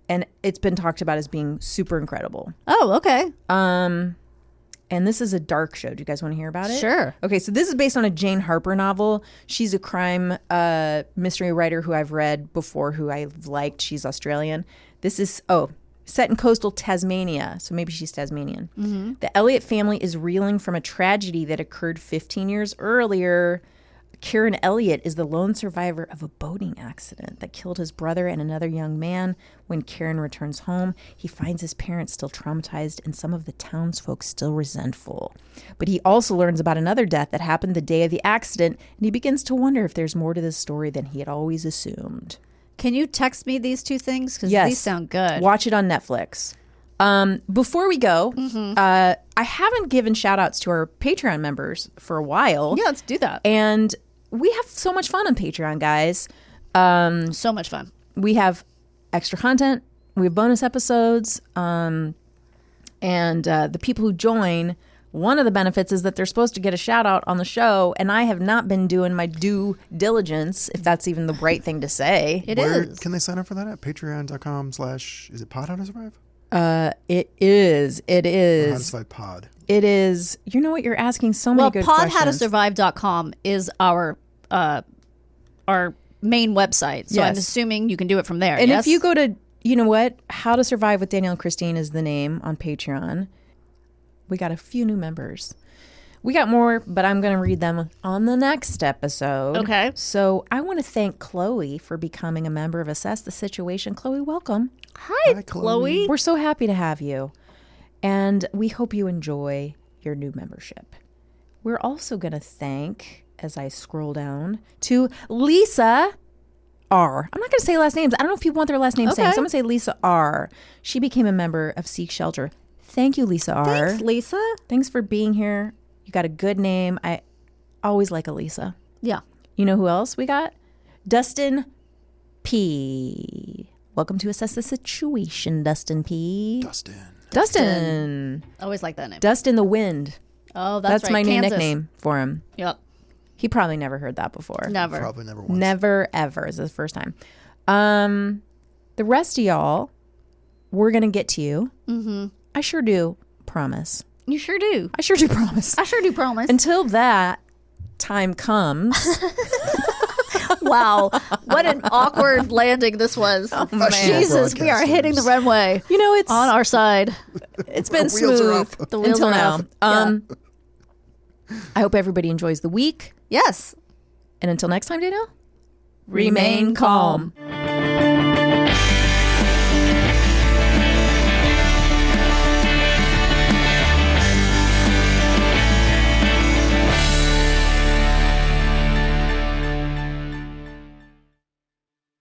and it's been talked about as being super incredible.
Oh, okay.
And this is a dark show. Do you guys want to hear about it?
Sure.
Okay, so this is based on a Jane Harper novel. She's a crime mystery writer who I've read before, who I've liked. She's Australian. This is, set in coastal Tasmania, so maybe she's Tasmanian. The Elliott family is reeling from a tragedy that occurred 15 years earlier. Kieran Elliott is the lone survivor of a boating accident that killed his brother and another young man. When Kieran returns home, he finds his parents still traumatized and some of the townsfolk still resentful. But he also learns about another death that happened the day of the accident, and he begins to wonder if there's more to this story than he had always assumed.
Can you text me these 2 things? Because
Yes.
these sound good.
Watch it on Netflix. Before we go, I haven't given shout outs to our Patreon members for a while.
Yeah, let's do that.
And we have so much fun on Patreon, guys.
So much fun.
We have extra content. We have bonus episodes. And the people who join, one of the benefits is that they're supposed to get a shout out on the show. And I have not been doing my due diligence, if that's even the right thing to say.
Where can they sign up for that at? Patreon.com/ is it Pod How to Survive?
It is.
Or How to Survive Pod.
It is. You know what? You're asking so many good questions.
podhowtosurvive.com is our main website. So I'm
Yes.
assuming you can do it from there.
And
yes?
if you go to, you know what? How to Survive with Danielle and Christine is the name on Patreon. We got a few new members. We got more, but I'm going to read them on the next episode.
Okay.
So I want to thank Chloe for becoming a member of Assess the Situation. Chloe, welcome.
Hi,
Hi,
Chloe.
We're so happy to have you. And we hope you enjoy your new membership. We're also going to thank, as I scroll down, to Lisa R. I'm not going to say last names. I don't know if people want their last names saying. So I'm going to say Lisa R. She became a member of Seek Shelter. Thank you, Lisa R.
Thanks, Lisa.
Thanks for being here You got a good name. I always like Elisa.
Yeah.
You know who else we got? Dustin P. Welcome to Assess the Situation, Dustin P. Dustin.
Always like that name.
Dustin the Wind.
Oh, that's right.
My new
Kansas.
nickname for him.
Yep.
He probably never heard that before.
Never.
Probably never once.
Never, ever. It's the first time. The rest of y'all, we're going to get to you. Mm-hmm. I sure do promise.
You sure do.
I sure do promise.
I sure do promise.
Until that time comes.
Wow. What an awkward landing this was.
Oh, man.
Jesus, we are hitting the runway.
You know, it's
on our side.
It's been
The wheels are
smooth
up.
The wheels
until
are
now.
up.
I hope everybody enjoys the week.
Yes.
And until next time, Danielle, remain calm.